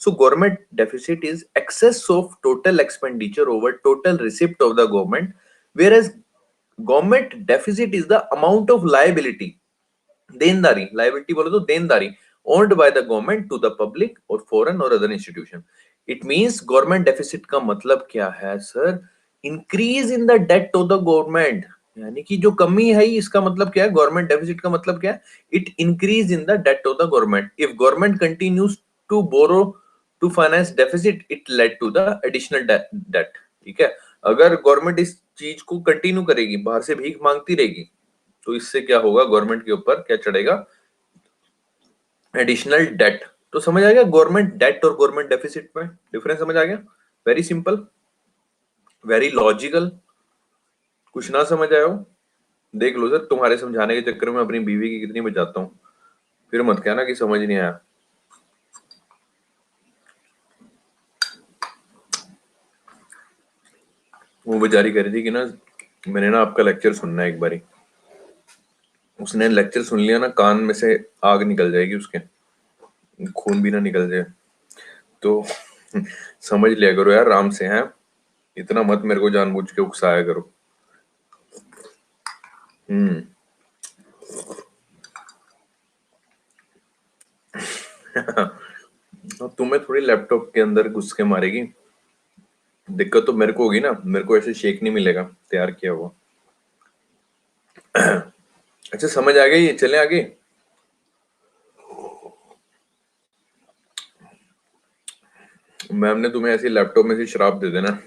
So government deficit is excess of total expenditure over total receipt of the government, whereas government deficit is the amount of liability, देनदारी, liability बोलो तो देनदारी, owned by the government to the public or foreign or other institution. It means government deficit का मतलब क्या है sir? Increase in the debt of the government, यानी कि जो कमी है इसका मतलब क्या है? गवर्नमेंट डेफिसिट का मतलब क्या है? It increase in the debt of the government. If government continues to borrow to finance deficit, it led to the additional debt. ठीक है, अगर गवर्नमेंट इस चीज को कंटिन्यू करेगी, बाहर से भीख मांगती रहेगी, तो इससे क्या होगा? गवर्नमेंट के ऊपर क्या चढ़ेगा? Additional date. तो समझ आ गया गवर्नमेंट डेट और गवर्नमेंट डेफिसिट में डिफरेंस? समझ आ गया? Very simple, very logical. कुछ ना समझ आया हो देख लो सर, तुम्हारे समझाने के चक्कर में अपनी बीवी की कितनी बचाता हूँ, फिर मत कहना कि समझ नहीं आया। वो बेचारी कह रही थी कि ना मैंने ना आपका लेक्चर सुनना है एक बारी। उसने लेक्चर सुन लिया ना, कान में से आग निकल जाएगी, उसके खून भी ना निकल जाए। तो समझ लिया करो यार, आराम से हैं, इतना मत मेरे को जानबूझ के उकसाया करो। तुम्हें थोड़ी लैपटॉप के अंदर घुस के मारेगी, दिक्कत तो मेरे को होगी ना, मेरे को ऐसे शेक नहीं मिलेगा तैयार किया हुआ। अच्छा समझ आ गई, चले आगे। मैम ने तुम्हें ऐसे लैपटॉप में से शराब दे देना।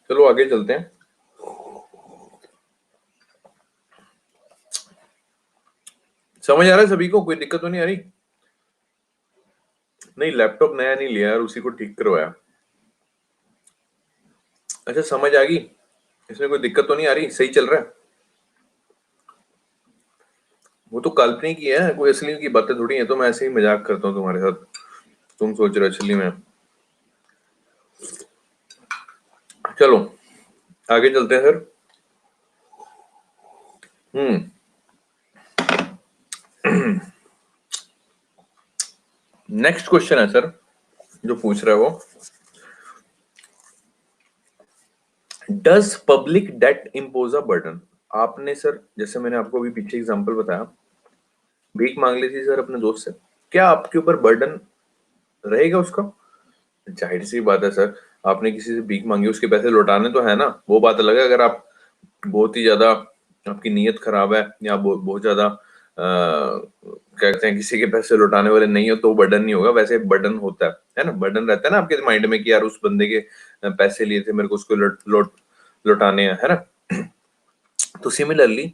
चलो आगे चलते हैं। समझ आ रहा है सभी को? कोई दिक्कत तो नहीं आ रही? नहीं, लैपटॉप नया नहीं लिया यार, उसी को ठीक करवाया। अच्छा समझ आ गई, इसमें कोई दिक्कत तो नहीं आ रही? सही चल रहा है? वो तो काल्पनिक ही है, कोई असली की बातें थोड़ी है। तो मैं ऐसे ही मजाक करता हूँ तुम्हारे साथ, तुम सोच रहे हो असली में। चलो आगे चलते हैं सर। नेक्स्ट क्वेश्चन है सर जो पूछ रहा है वो, does public debt impose a burden? आपने सर, जैसे मैंने आपको अभी पीछे एग्जांपल बताया, भीख मांग ली थी सर अपने दोस्त से, क्या आपके ऊपर बर्डन रहेगा उसका? जाहिर सी बात है सर, आपने किसी से भीख मांगी, उसके पैसे लौटाने तो है ना। वो बात अलग है अगर आप बहुत ही ज्यादा, आपकी नीयत खराब है, या बहुत ज्यादा कहते हैं किसी के पैसे लौटाने वाले नहीं हो, तो बर्डन नहीं होगा। वैसे बर्डन होता है ना, बर्डन रहता है ना आपके माइंड में कि यार उस बंदे के पैसे लिए थे, मेरे को उसको लौटाने हैं, है ना। तो सिमिलरली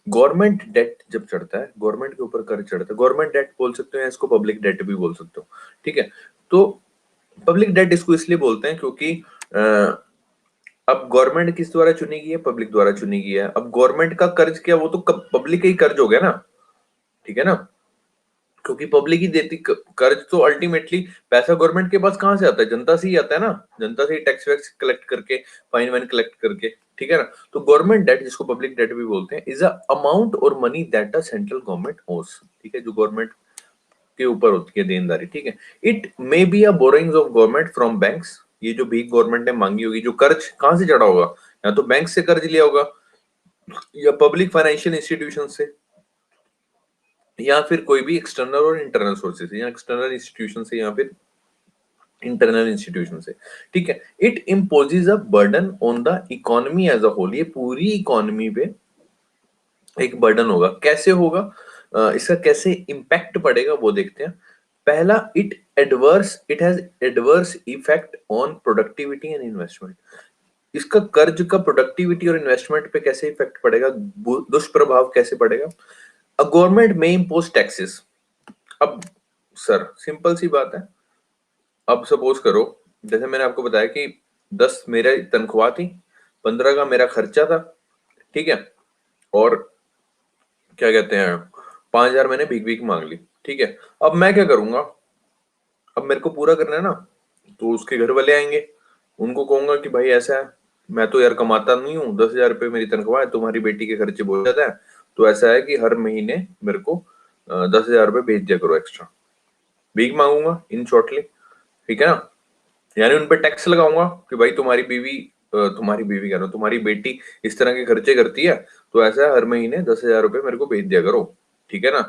गवर्नमेंट डेट जब चढ़ता है, गवर्नमेंट के ऊपर कर्ज चढ़ता है, गवर्नमेंट डेट बोल सकते हो या इसको पब्लिक डेट भी बोल सकते हो। ठीक है, तो पब्लिक डेट इसको इसलिए बोलते हैं क्योंकि अब गवर्नमेंट किस द्वारा चुनी गई है? पब्लिक द्वारा चुनी गई है। अब गवर्नमेंट का कर्ज क्या, वो तो पब्लिक का ही कर्ज हो गया ना। ठीक है ना, क्योंकि पब्लिक ही देती कर्ज, तो अल्टीमेटली पैसा गवर्नमेंट के पास कहां से आता है? जनता से ही आता है ना, जनता से ही टैक्स वैक्स कलेक्ट करके, फाइन वाइन कलेक्ट करके। ठीक है ना, तो गवर्नमेंट डेट, जिसको पब्लिक डेट भी बोलते हैं, इज अ अमाउंट और money that the central government ओस। ठीक है, जो गवर्नमेंट के ऊपर होती है देनदारी। ठीक है, it may be a borrowings of government from banks. ये जो भीख गवर्नमेंट ने मांगी होगी, जो कर्ज कहां से चढ़ा होगा, या तो बैंक से कर्ज लिया होगा, या पब्लिक फाइनेंशियल इंस्टीट्यूशन से, या फिर कोई भी एक्सटर्नल और इंटरनल सोर्सेस से, या एक्सटर्नल इंस्टीट्यूशन से, या फिर इंटरनल इंस्टीट्यूशन से। ठीक है, it imposes a burden on the economy as a whole. ये पूरी इकोनॉमी पे एक बर्डन होगा। कैसे होगा, इसका कैसे इंपैक्ट पड़ेगा वो देखते हैं। पहला, it has adverse effect on productivity and investment. इसका कर्ज का प्रोडक्टिविटी और इन्वेस्टमेंट पे कैसे इफेक्ट पड़ेगा, दुष्प्रभाव कैसे पड़ेगा। अ गवर्नमेंट में इम्पोज टैक्सेस। अब सर सिंपल सी बात है, अब सपोज करो, जैसे मैंने आपको बताया कि 10 मेरा तनख्वाह थी, 15 का मेरा खर्चा था। ठीक है, और क्या कहते हैं, 5,000 मैंने भीख भीख मांग ली। ठीक है, अब मैं क्या करूंगा, अब मेरे को पूरा करना है ना, तो उसके घर वाले आएंगे, उनको कहूंगा कि भाई ऐसा है, मैं तो यार कमाता नहीं हूँ, 10,000 रुपये मेरी तनख्वाह है, तुम्हारी बेटी के खर्चे बहुत ज्यादा है, तो ऐसा है कि हर महीने मेरे को 10,000 रुपये भेज दिया करो एक्स्ट्रा। भीख मांगूंगा इन शॉर्टली, ठीक है ना। यानी उन पे टैक्स लगाऊंगा कि भाई तुम्हारी बीवी कह रहा हूं, तुम्हारी बेटी इस तरह के खर्चे करती है, तो ऐसा है हर महीने 10,000 रुपये मेरे को भेज दिया करो, ठीक है ना।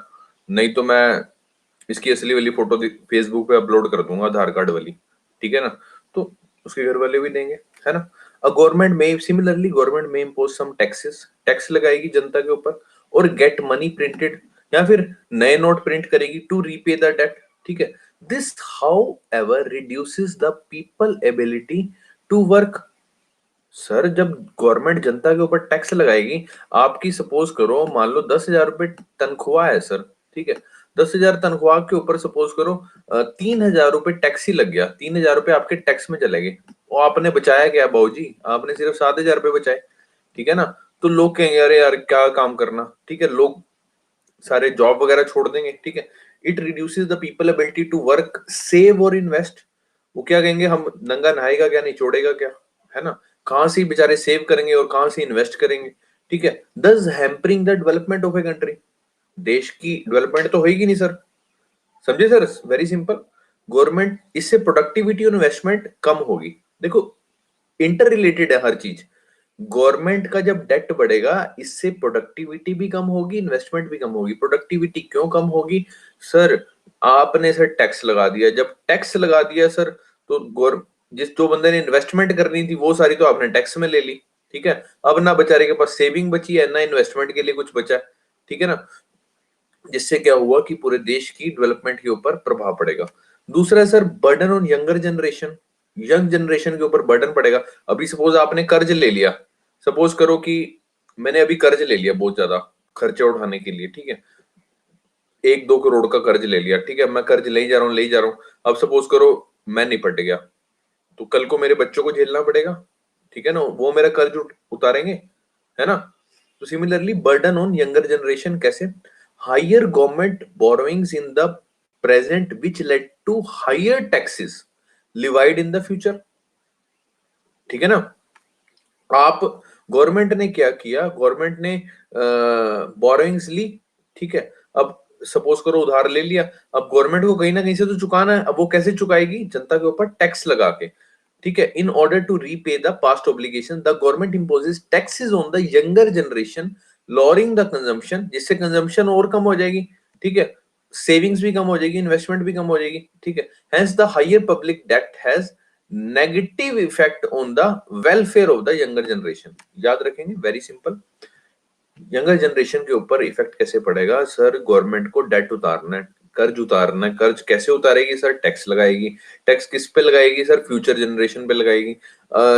नहीं तो मैं इसकी असली वाली फोटो फेसबुक पे अपलोड कर दूंगा, आधार कार्ड वाली, ठीक है ना। तो उसके घर वाले भी देंगे, है ना। अ गवर्नमेंट में सिमिलरली गवर्नमेंट में इम्पोज सम टैक्सेस, टैक्स लगाएगी जनता के ऊपर, और गेट मनी प्रिंटेड, या फिर नए नोट प्रिंट करेगी टू रीपे द डेट, ठीक है। This however reduces the people ability to work. Sir जब गवर्नमेंट जनता के ऊपर टैक्स लगाएगी, आपकी सपोज करो मान लो 10,000 रुपये तनख्वाह है सर, ठीक है। 10,000 तनख्वाह के ऊपर सपोज करो 3,000 रुपये टैक्स ही लग गया, 3,000 रुपये आपके टैक्स में चले गए, वो आपने बचाया क्या बाबूजी, आपने सिर्फ 7,000 रुपये बचाए, ठीक है ना। तो लोग कहेंगे अरे यार क्या काम करना, ठीक है, लोग सारे जॉब वगैरह छोड़ देंगे, ठीक है। It reduces the people ability to work, save और इन्वेस्ट। वो क्या कहेंगे, हम नंगा नहाएगा क्या, निचोड़ेगा क्या, है ना। कहां से बेचारे सेव करेंगे और कहां से इन्वेस्ट करेंगे, ठीक है। दस hampering the development of a country, देश की डेवलपमेंट तो होगी नहीं सर, समझे सर, वेरी सिंपल। गवर्नमेंट इससे प्रोडक्टिविटी और इन्वेस्टमेंट कम होगी। देखो इंटर रिलेटेड है हर चीज। गवर्नमेंट का जब डेट बढ़ेगा, इससे प्रोडक्टिविटी भी कम होगी, इन्वेस्टमेंट भी कम होगी। प्रोडक्टिविटी क्यों कम होगी सर, आपने सर टैक्स लगा दिया, जब टैक्स लगा दिया सर, तो गौर जिस जो बंदे ने इन्वेस्टमेंट करनी थी वो सारी तो आपने टैक्स में ले ली, ठीक है। अब ना बेचारे के पास सेविंग बची है, ना इन्वेस्टमेंट के लिए कुछ बचा है, ठीक है ना। जिससे क्या हुआ कि पूरे देश की डेवलपमेंट के ऊपर प्रभाव पड़ेगा। दूसरा है sir burden on younger generation, young generation के ऊपर बर्डन पड़ेगा। अभी सपोज आपने कर्ज ले लिया, सपोज करो कि मैंने अभी कर्ज ले लिया बहुत ज्यादा खर्चे उठाने के लिए, ठीक है। 1-2 करोड़ का कर्ज ले लिया, ठीक है, मैं कर्ज ले ही जा रहा हूँ ले ही जा रहा हूँ। अब सपोज करो मैं निपट गया, तो कल को मेरे बच्चों को झेलना पड़ेगा, ठीक है ना, वो मेरा कर्ज उतारेंगे, है ना। तो similarly burden on younger generation कैसे, higher government borrowings in the present which led to higher taxes levied in the future, ठीक है ना। आप गवर्नमेंट ने क्या किया, गवर्नमेंट ने बोरोइंग्स ली, ठीक है। अब सपोज करो उधार ले लिया, अब गवर्नमेंट को कहीं ना कहीं से तो चुकाना है, अब वो कैसे चुकाएगी, जनता के ऊपर टैक्स लगा के, ठीक है। In order to repay the past obligation the government imposes taxes on the younger generation, lowering the consumption, जिससे कंजम्पशन और कम हो जाएगी, ठीक है। सेविंग्स भी कम हो जाएगी, इन्वेस्टमेंट भी कम हो जाएगी, ठीक है। Hence the higher public debt has negative effect on the welfare of the younger generation. याद रखेंगे, वेरी सिंपल। यंगर जनरेशन के ऊपर इफेक्ट कैसे पड़ेगा सर, गवर्नमेंट को डेट उतारना है, कर्ज उतारना है। कर्ज कैसे उतारेगी सर, टैक्स लगाएगी। टैक्स किस पे लगाएगी सर, फ्यूचर जनरेशन पे लगाएगी।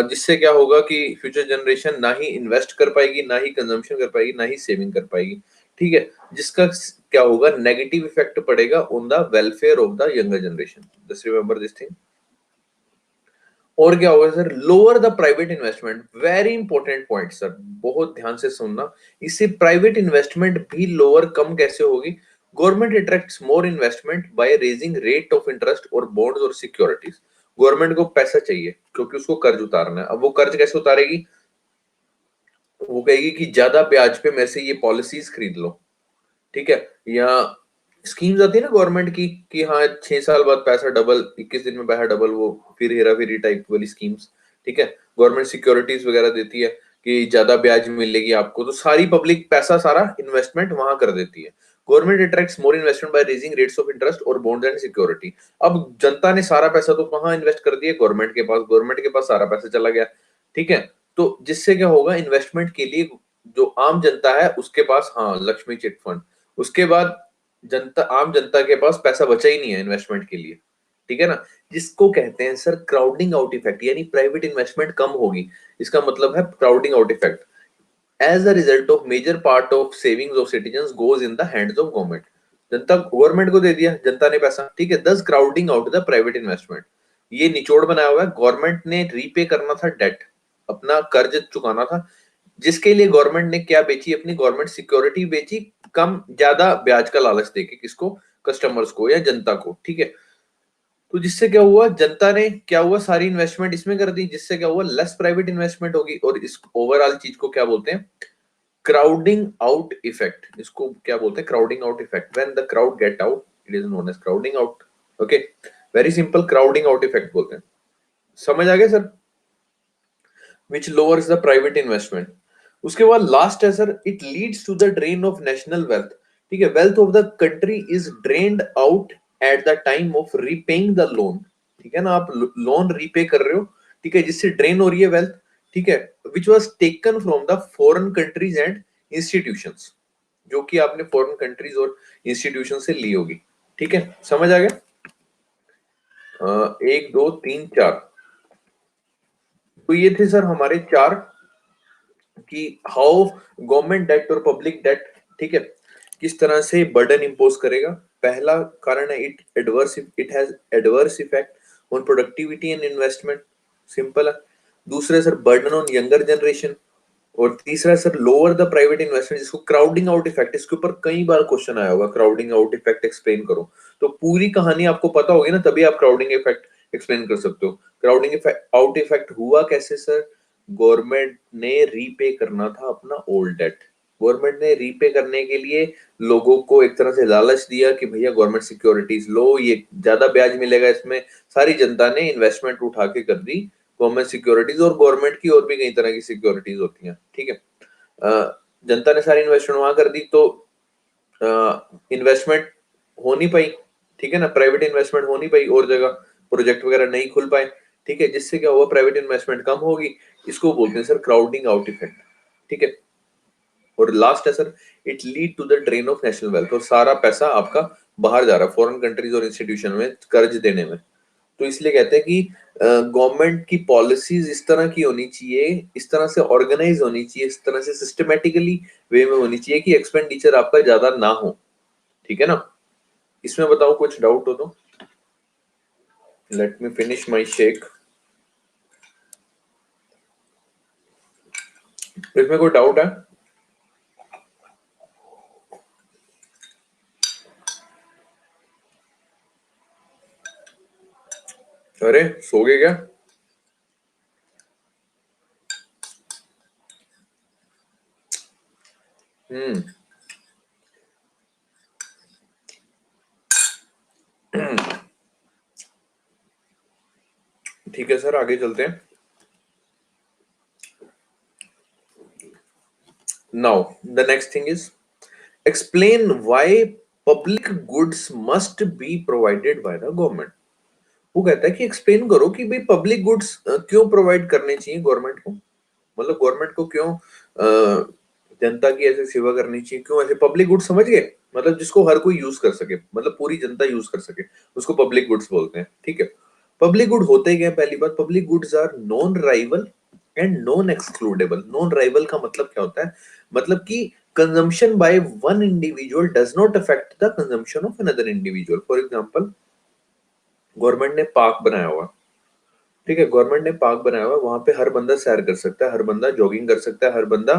जिससे क्या होगा कि फ्यूचर जनरेशन ना ही इन्वेस्ट कर पाएगी, ना ही कंजम्पशन कर पाएगी, ना ही सेविंग कर पाएगी, ठीक है। जिसका क्या होगा, नेगेटिव इफेक्ट पड़ेगा on the welfare of the younger generation. Just remember this thing. और क्या होगा sir, lower the private investment, very important point sir, बहुत ध्यान से सुनना। इससे प्राइवेट इन्वेस्टमेंट भी लोअर कम कैसे होगी, government attracts more investment by raising rate of interest और बॉन्ड्स और सिक्योरिटीज। गवर्नमेंट को पैसा चाहिए क्योंकि उसको कर्ज उतारना है। अब वो कर्ज कैसे उतारेगी, वो कहेगी कि ज्यादा ब्याज पे मेरे से ये पॉलिसीज खरीद लो, ठीक है। या स्कीम्स आती है ना गवर्नमेंट की कि हाँ 6 साल बाद पैसा डबल, 21 दिन में पैसा डबल, वो फिर हेरा फेरी टाइप वाली स्कीम्स, ठीक है। गवर्नमेंट सिक्योरिटीज वगैरह देती है कि ज्यादा ब्याज मिलेगी आपको, तो सारी पब्लिक पैसा सारा इन्वेस्टमेंट वहां कर देती है। Government attracts more investment by raising rates of interest और बॉन्ड्स एंड सिक्योरिटी। अब जनता ने सारा पैसा तो कहाँ इन्वेस्ट कर दिया, गवर्नमेंट के पास, गवर्नमेंट के पास सारा पैसा चला गया, ठीक है। तो जिससे क्या होगा, इन्वेस्टमेंट के लिए जो आम जनता है उसके पास, हाँ लक्ष्मी चिट फंड, उसके बाद जनता, आम जनता के पास पैसा बचा ही नहीं है इन्वेस्टमेंट के लिए, ठीक है ना। जिसको कहते हैं सर क्राउडिंग आउट इफेक्ट, यानी प्राइवेट इन्वेस्टमेंट कम होगी, इसका मतलब है crowding out effect. As a result of major part of savings of citizens goes in the hands of government. जनता, गवर्नमेंट को दे दिया जनता ने पैसा, ठीक है, thus crowding out the private investment. ये निचोड़ बनाया हुआ है, गवर्नमेंट ने रीपे करना था डेट, अपना कर्ज चुकाना था, जिसके लिए गवर्नमेंट ने क्या बेची, अपनी गवर्नमेंट सिक्योरिटी बेची, कम ज्यादा ब्याज का लालच देके, किसको, कस्टमर्स को या जनता को, ठीक है। तो जिससे क्या हुआ, जनता ने क्या हुआ, सारी इन्वेस्टमेंट इसमें कर दी, जिससे क्या हुआ, लेस प्राइवेट इन्वेस्टमेंट होगी। और इस ओवरऑल चीज को क्या बोलते हैं, क्राउडिंग आउट इफेक्ट। इसको क्या बोलते हैं, crowding out effect. When the crowd get out it is known as crowding out. Okay, very simple, crowding out effect बोलते हैं। समझ आ गया sir, which lowers the private investment. उसके बाद लास्ट है sir, it leads to the drain of national wealth. ठीक है, wealth of the country is drained out at the time of repaying the loan. ठीक है ना, आप लोन रीपे कर रहे हो, ठीक है, जिससे ड्रेन हो रही है वेल्थ। ठीक है, which was taken from the foreign countries and institutions, जो कि आपने फॉरेन कंट्रीज और इंस्टीट्यूशन से ली होगी। ठीक है, समझ आ गया। एक दो तीन चार, तो ये थे सर हमारे चार, कि हाउ गवर्नमेंट डेट और पब्लिक डेट, ठीक है, किस तरह से बर्डन इंपोज करेगा। पहला कारण है, it has adverse effect on productivity and investment, simple है। दूसरा sir, burden on younger generation. और तीसरा sir, lower the private investment, जिसको क्राउडिंग आउट इफेक्ट, इसके ऊपर कई बार क्वेश्चन आया होगा, क्राउडिंग आउट इफेक्ट एक्सप्लेन करो। तो पूरी कहानी आपको पता होगी ना, तभी आप क्राउडिंग इफेक्ट एक्सप्लेन कर सकते हो। क्राउडिंग आउट इफेक्ट हुआ कैसे सर, गवर्नमेंट ने रीपे करना था अपना ओल्ड डेट। गवर्नमेंट ने रीपे करने के लिए लोगों को एक तरह से लालच दिया कि भैया गवर्नमेंट सिक्योरिटीज लो, ये ज्यादा ब्याज मिलेगा इसमें। सारी जनता ने इन्वेस्टमेंट उठा के कर दी गवर्नमेंट सिक्योरिटीज, और गवर्नमेंट की और भी कई तरह की सिक्योरिटीज होती हैं। ठीक है, जनता ने सारी इन्वेस्टमेंट वहां कर दी, तो इन्वेस्टमेंट हो नहीं पाई। ठीक है ना, प्राइवेट इन्वेस्टमेंट हो नहीं पाई, और जगह प्रोजेक्ट वगैरह नहीं खुल पाए। ठीक है, जिससे क्या हुआ, प्राइवेट इन्वेस्टमेंट कम होगी। इसको बोलते हैं सर क्राउडिंग आउट इफेक्ट। ठीक है, और लास्ट है sir, it lead to the drain of national wealth, और सारा पैसा आपका बाहर जा रहा है फॉरेन कंट्रीज और इंस्टीट्यूशन में कर्ज देने में। तो इसलिए कहते हैं कि गवर्नमेंट की पॉलिसीज इस तरह की होनी चाहिए, इस तरह से ऑर्गेनाइज होनी चाहिए, इस तरह से सिस्टमेटिकली वे में होनी चाहिए कि एक्सपेंडिचर आपका ज्यादा ना हो। ठीक है ना, इसमें बताओ कुछ डाउट हो तो। Let me finish my shake. इसमें कोई डाउट है? अरे सो गए क्या? हम्म। ठीक है सर, आगे चलते हैं। Now the next thing is, explain why public goods must be provided by the government. वो कहता है कि एक्सप्लेन करो कि भाई पब्लिक गुड्स क्यों प्रोवाइड करने चाहिए गवर्नमेंट को। मतलब गवर्नमेंट को क्यों जनता की ऐसे सेवा करनी चाहिए, क्यों ऐसे पब्लिक गुड्स, समझ गए, मतलब जिसको हर कोई यूज कर सके, मतलब पूरी जनता यूज कर सके, उसको पब्लिक गुड्स बोलते हैं। ठीक है, पब्लिक गुड होते क्या है, पहली बात, public goods are non rival and non excludable. Non rival का मतलब क्या होता है, मतलब कि consumption by one individual does not affect the consumption of another individual. For example, government ने पार्क बनाया हुआ, ठीक है, गवर्नमेंट ने पार्क बनाया हुआ, वहां पे हर बंदा सैर कर सकता है, हर बंदा जॉगिंग कर सकता है, हर बंदा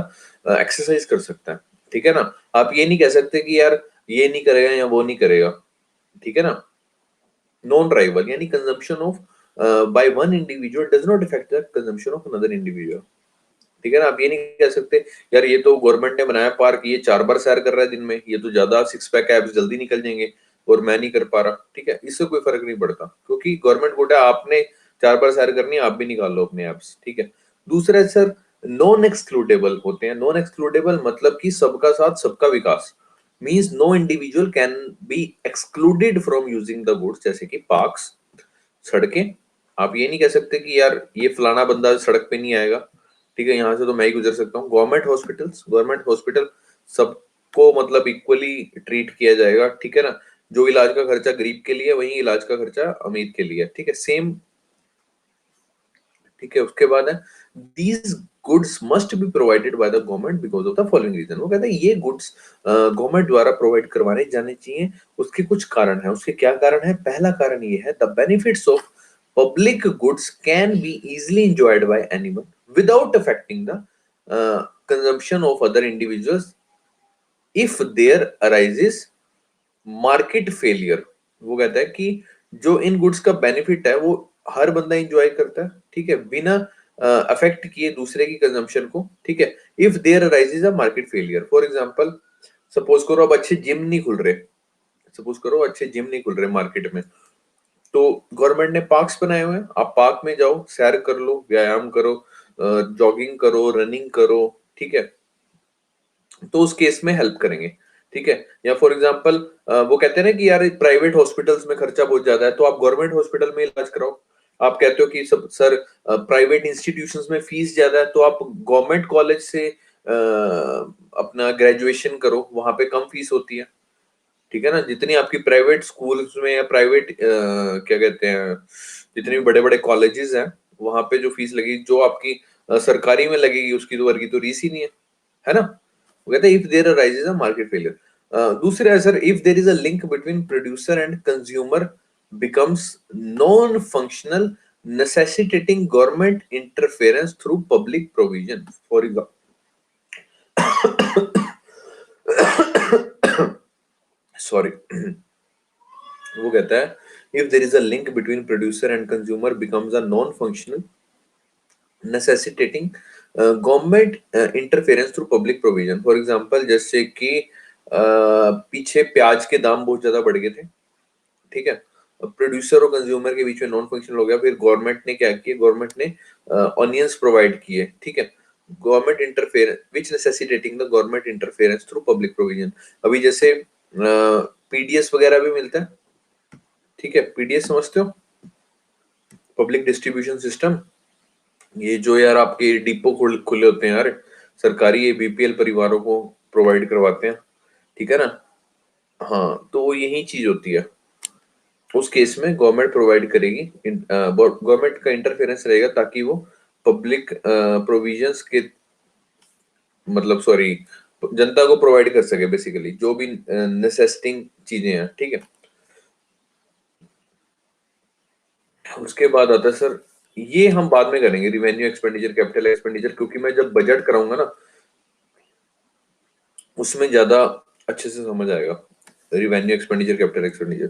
एक्सरसाइज कर सकता है। ठीक है ना, आप ये नहीं कह सकते कि यार ये नहीं करेगा या वो नहीं करेगा। ठीक है ना, नॉन राइवल यानी consumption of bye one individual does not affect the consumption of another individual. ठीक है ना, आप ये नहीं कह सकते यार ये तो गवर्नमेंट ने बनाया पार्क, ये 4 बार सैर कर रहा है दिन में, ये तो ज्यादा सिक्स पैक एब्स जल्दी निकल जाएंगे और मैं नहीं कर पा रहा। ठीक है, इससे कोई फर्क नहीं पड़ता, क्योंकि गवर्नमेंट बोलता है आपने 4 बार सैर करनी है, आप भी निकाल लो अपने एब्स। ठीक है, दूसरा सर, नॉन एक्सक्लूडेबल होते हैं। नॉन एक्सक्लूडेबल मतलब कि सबका साथ सबका विकास, means no individual can be excluded from using the goods, जैसे कि पार्क्स, सड़कें। आप ये नहीं कह सकते कि यार ये फलाना बंदा सड़क पे नहीं आएगा, ठीक है, यहाँ से तो मैं ही गुजर सकता हूँ। गवर्नमेंट हॉस्पिटल सबको मतलब इक्वली ट्रीट किया जाएगा। ठीक है ना, जो इलाज का खर्चा गरीब के लिए, वही इलाज का खर्चा अमीर के लिए। ठीक है, सेम। ठीक है, उसके बाद है, these goods must be provided by the government because of the following reason. वो कहते हैं ये गुड्स गवर्नमेंट द्वारा प्रोवाइड करवाने जाने चाहिए, उसके कुछ कारण है। उसके क्या कारण है? पहला कारण ये है, the benefits of public goods can be easily enjoyed by anyone without affecting the consumption of other individuals if there arises market failure. वो कहता है कि जो इन गुड्स का बेनिफिट है वो हर बंदा इंजॉय करता है, ठीक है, बिना अफेक्ट किए दूसरे की कंजम्पशन को, ठीक है। If there arises a market failure, for example suppose करो अब अच्छे जिम नहीं खुल रहे, सपोज करो अच्छे जिम नहीं खुल रहे मार्केट में, तो गवर्नमेंट ने पार्क्स बनाए हुए हैं, आप पार्क में जाओ, सैर कर लो, व्यायाम करो, जॉगिंग करो, रनिंग करो, ठीक है, तो उस केस में हेल्प करेंगे, ठीक है। या फॉर एग्जांपल वो कहते हैं ना कि यार प्राइवेट हॉस्पिटल्स में खर्चा बहुत ज्यादा है, तो आप गवर्नमेंट हॉस्पिटल में इलाज कराओ। आप कहते हो कि सब सर प्राइवेट इंस्टीट्यूशंस में फीस ज्यादा है, तो आप गवर्नमेंट कॉलेज से अपना ग्रेजुएशन करो, वहां पे कम फीस होती है, ठीक है ना। जितनी आपकी प्राइवेट स्कूल्स में या प्राइवेट क्या कहते हैं, जितने भी बड़े बड़े कॉलेजेस हैं, वहां पे जो फीस लगेगी, जो आपकी सरकारी में लगेगी, उसकी तो वर्गी तो रीस ही नहीं है ना। वो कहते हैं if there arises a market failure. दूसरा है sir, if there is a link between producer and consumer becomes non functional necessitating government interference through public provision, for example sorry वो कहता है if there is a link between producer and consumer becomes a non-functional necessitating government interference through public provision, for example जैसे कि पीछे प्याज के दाम बहुत ज्यादा बढ़ गए थे, ठीक है, प्रोड्यूसर और कंज्यूमर के बीच में नॉन फंक्शनल हो गया, फिर गवर्नमेंट ने क्या किया, गवर्नमेंट ने ऑनियंस प्रोवाइड किए, ठीक है, government interference which necessitating the government interference through public provision. अभी जैसे पीडीएस वगैरह भी मिलता है, ठीक है, पीडीएस समझते हो, पब्लिक डिस्ट्रीब्यूशन सिस्टम, ये जो यार आपके डिपो खुले होते हैं यार, सरकारी, ये बीपीएल परिवारों को प्रोवाइड करवाते हैं, ठीक है ना। हाँ, तो वो यही चीज होती है, उस केस में गवर्नमेंट प्रोवाइड करेगी, गवर्नमेंट का इंटरफेरेंस रहेगा ताकि वो पब्लिक प्रोविजंस के मतलब सॉरी जनता को प्रोवाइड कर सके, बेसिकली जो भी नेसेसिटिंग चीजें हैं, ठीक है। उसके बाद आता है सर, ये हम बाद में करेंगे, रिवेन्यू एक्सपेंडिचर, कैपिटल एक्सपेंडिचर, क्योंकि मैं जब बजट कराऊंगा ना उसमें ज्यादा अच्छे से समझ आएगा रिवेन्यू एक्सपेंडिचर, कैपिटल एक्सपेंडिचर।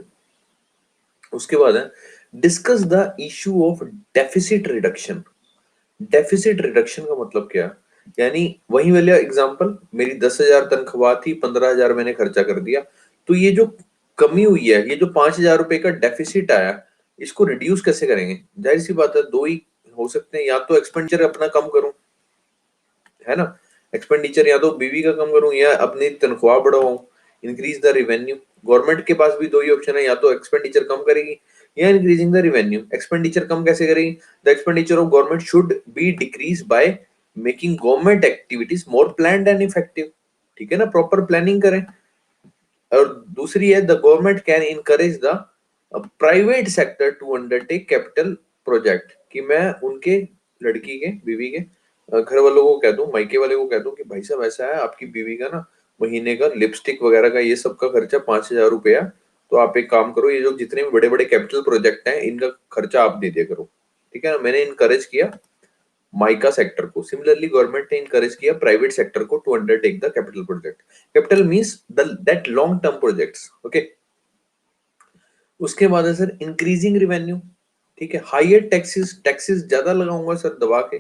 उसके बाद है discuss the issue of deficit reduction. Deficit reduction का मतलब क्या है, यानी वही वाला एग्जांपल, मेरी 10,000 तनख्वाह थी, 15,000 मैंने खर्चा कर दिया, तो ये जो कमी हुई है, ये जो 5,000 रुपए का डेफिसिट आया, इसको रिड्यूस कैसे करेंगे। जाहिर सी बात है, दो ही हो सकते हैं, या तो एक्सपेंडिचर अपना कम करूं, है ना, एक्सपेंडिचर या तो बीवी का कम करूं या अपनी तनख्वाह बढ़ाऊं, इंक्रीज द रेवेन्यू। गवर्नमेंट के पास भी दो ही ऑप्शन है, या तो एक्सपेंडिचर कम करेगी या इंक्रीजिंग द रेवेन्यू। एक्सपेंडिचर कम कैसे करेगी, the expenditure of government should be decrease by making government activities more planned and effective, ठीक है ना, प्रॉपर प्लानिंग करें। और दूसरी है the government can encourage the private sector to undertake capital project, कि मैं उनके लड़की के बीवी के घर वालों को कह दूं, मायके वाले को कह दूं कि भाई साहब ऐसा है, आपकी बीवी का ना महीने का लिपस्टिक वगैरह का ये सब का खर्चा 5,000 रुपया, तो आप एक काम करो, ये जो जितने भी बड़े बड़े कैपिटल प्रोजेक्ट हैं इनका खर्चा आप दे दिया करो, ठीक है ना। मैंने इनकरेज किया माइका सेक्टर को, सिमिलरली गवर्नमेंट ने इनकरेज किया प्राइवेट सेक्टर को to undertake the capital project. Capital means that long term projects, okay. उसके बाद है सर इंक्रीजिंग रिवेन्यू, ठीक है, हायर टैक्सेस, टैक्सेस ज्यादा लगाऊंगा सर दबा के,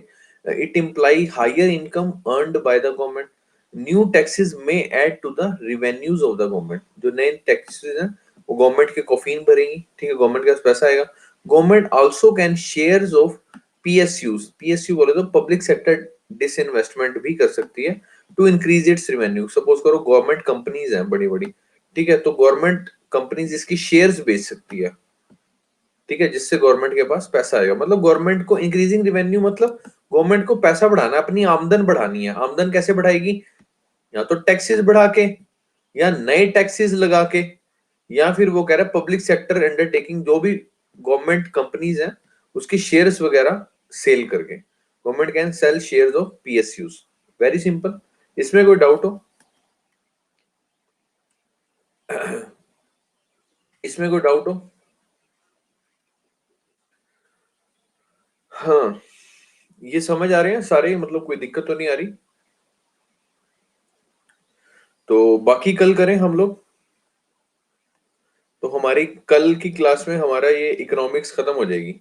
it imply higher income earned by the government, new taxes में add to the revenues of the government. जो नए टैक्सेस हैं वो गवर्नमेंट के कॉफिन भरेंगी, ठीक है, गवर्नमेंट के पास पैसा आएगा। Government also can shares of PSUs, PSU बोले तो पब्लिक सेक्टर डिसइन्वेस्टमेंट भी कर सकती है to increase its revenue. Suppose करो गवर्नमेंट कंपनीज हैं बड़ी बड़ी, ठीक है, तो गवर्नमेंट कंपनीज इसकी शेयर्स बेच सकती है, ठीक है, जिससे गवर्नमेंट के पास पैसा आएगा। मतलब गवर्नमेंट को इंक्रीजिंग रिवेन्यू मतलब गवर्नमेंट को पैसा बढ़ाना है, अपनी आमदन बढ़ानी है। आमदन कैसे बढ़ाएगी, या तो टैक्सेस बढ़ा के, या नए टैक्सेस लगा के, या फिर वो कह रहा है पब्लिक सेक्टर अंडरटेकिंग, जो भी गवर्नमेंट कंपनीज हैं उसकी शेयर्स वगैरह सेल करके। Government can sell shares of PSUs, very simple. इसमें कोई डाउट हो, इसमें कोई डाउट हो। हाँ, ये समझ आ रहे हैं सारे, मतलब कोई दिक्कत तो नहीं आ रही। तो बाकी कल करें हम लोग, तो हमारी कल की क्लास में हमारा ये इकोनॉमिक्स खत्म हो जाएगी।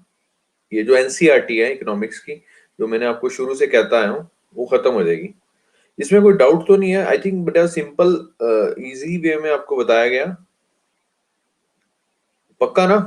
ये जो एनसीईआरटी है इकोनॉमिक्स की, जो मैंने आपको शुरू से कहता आया हूँ, वो खत्म हो जाएगी। इसमें कोई डाउट तो नहीं है? आई थिंक बड़ा सिंपल इजी वे में आपको बताया गया। पक्का ना?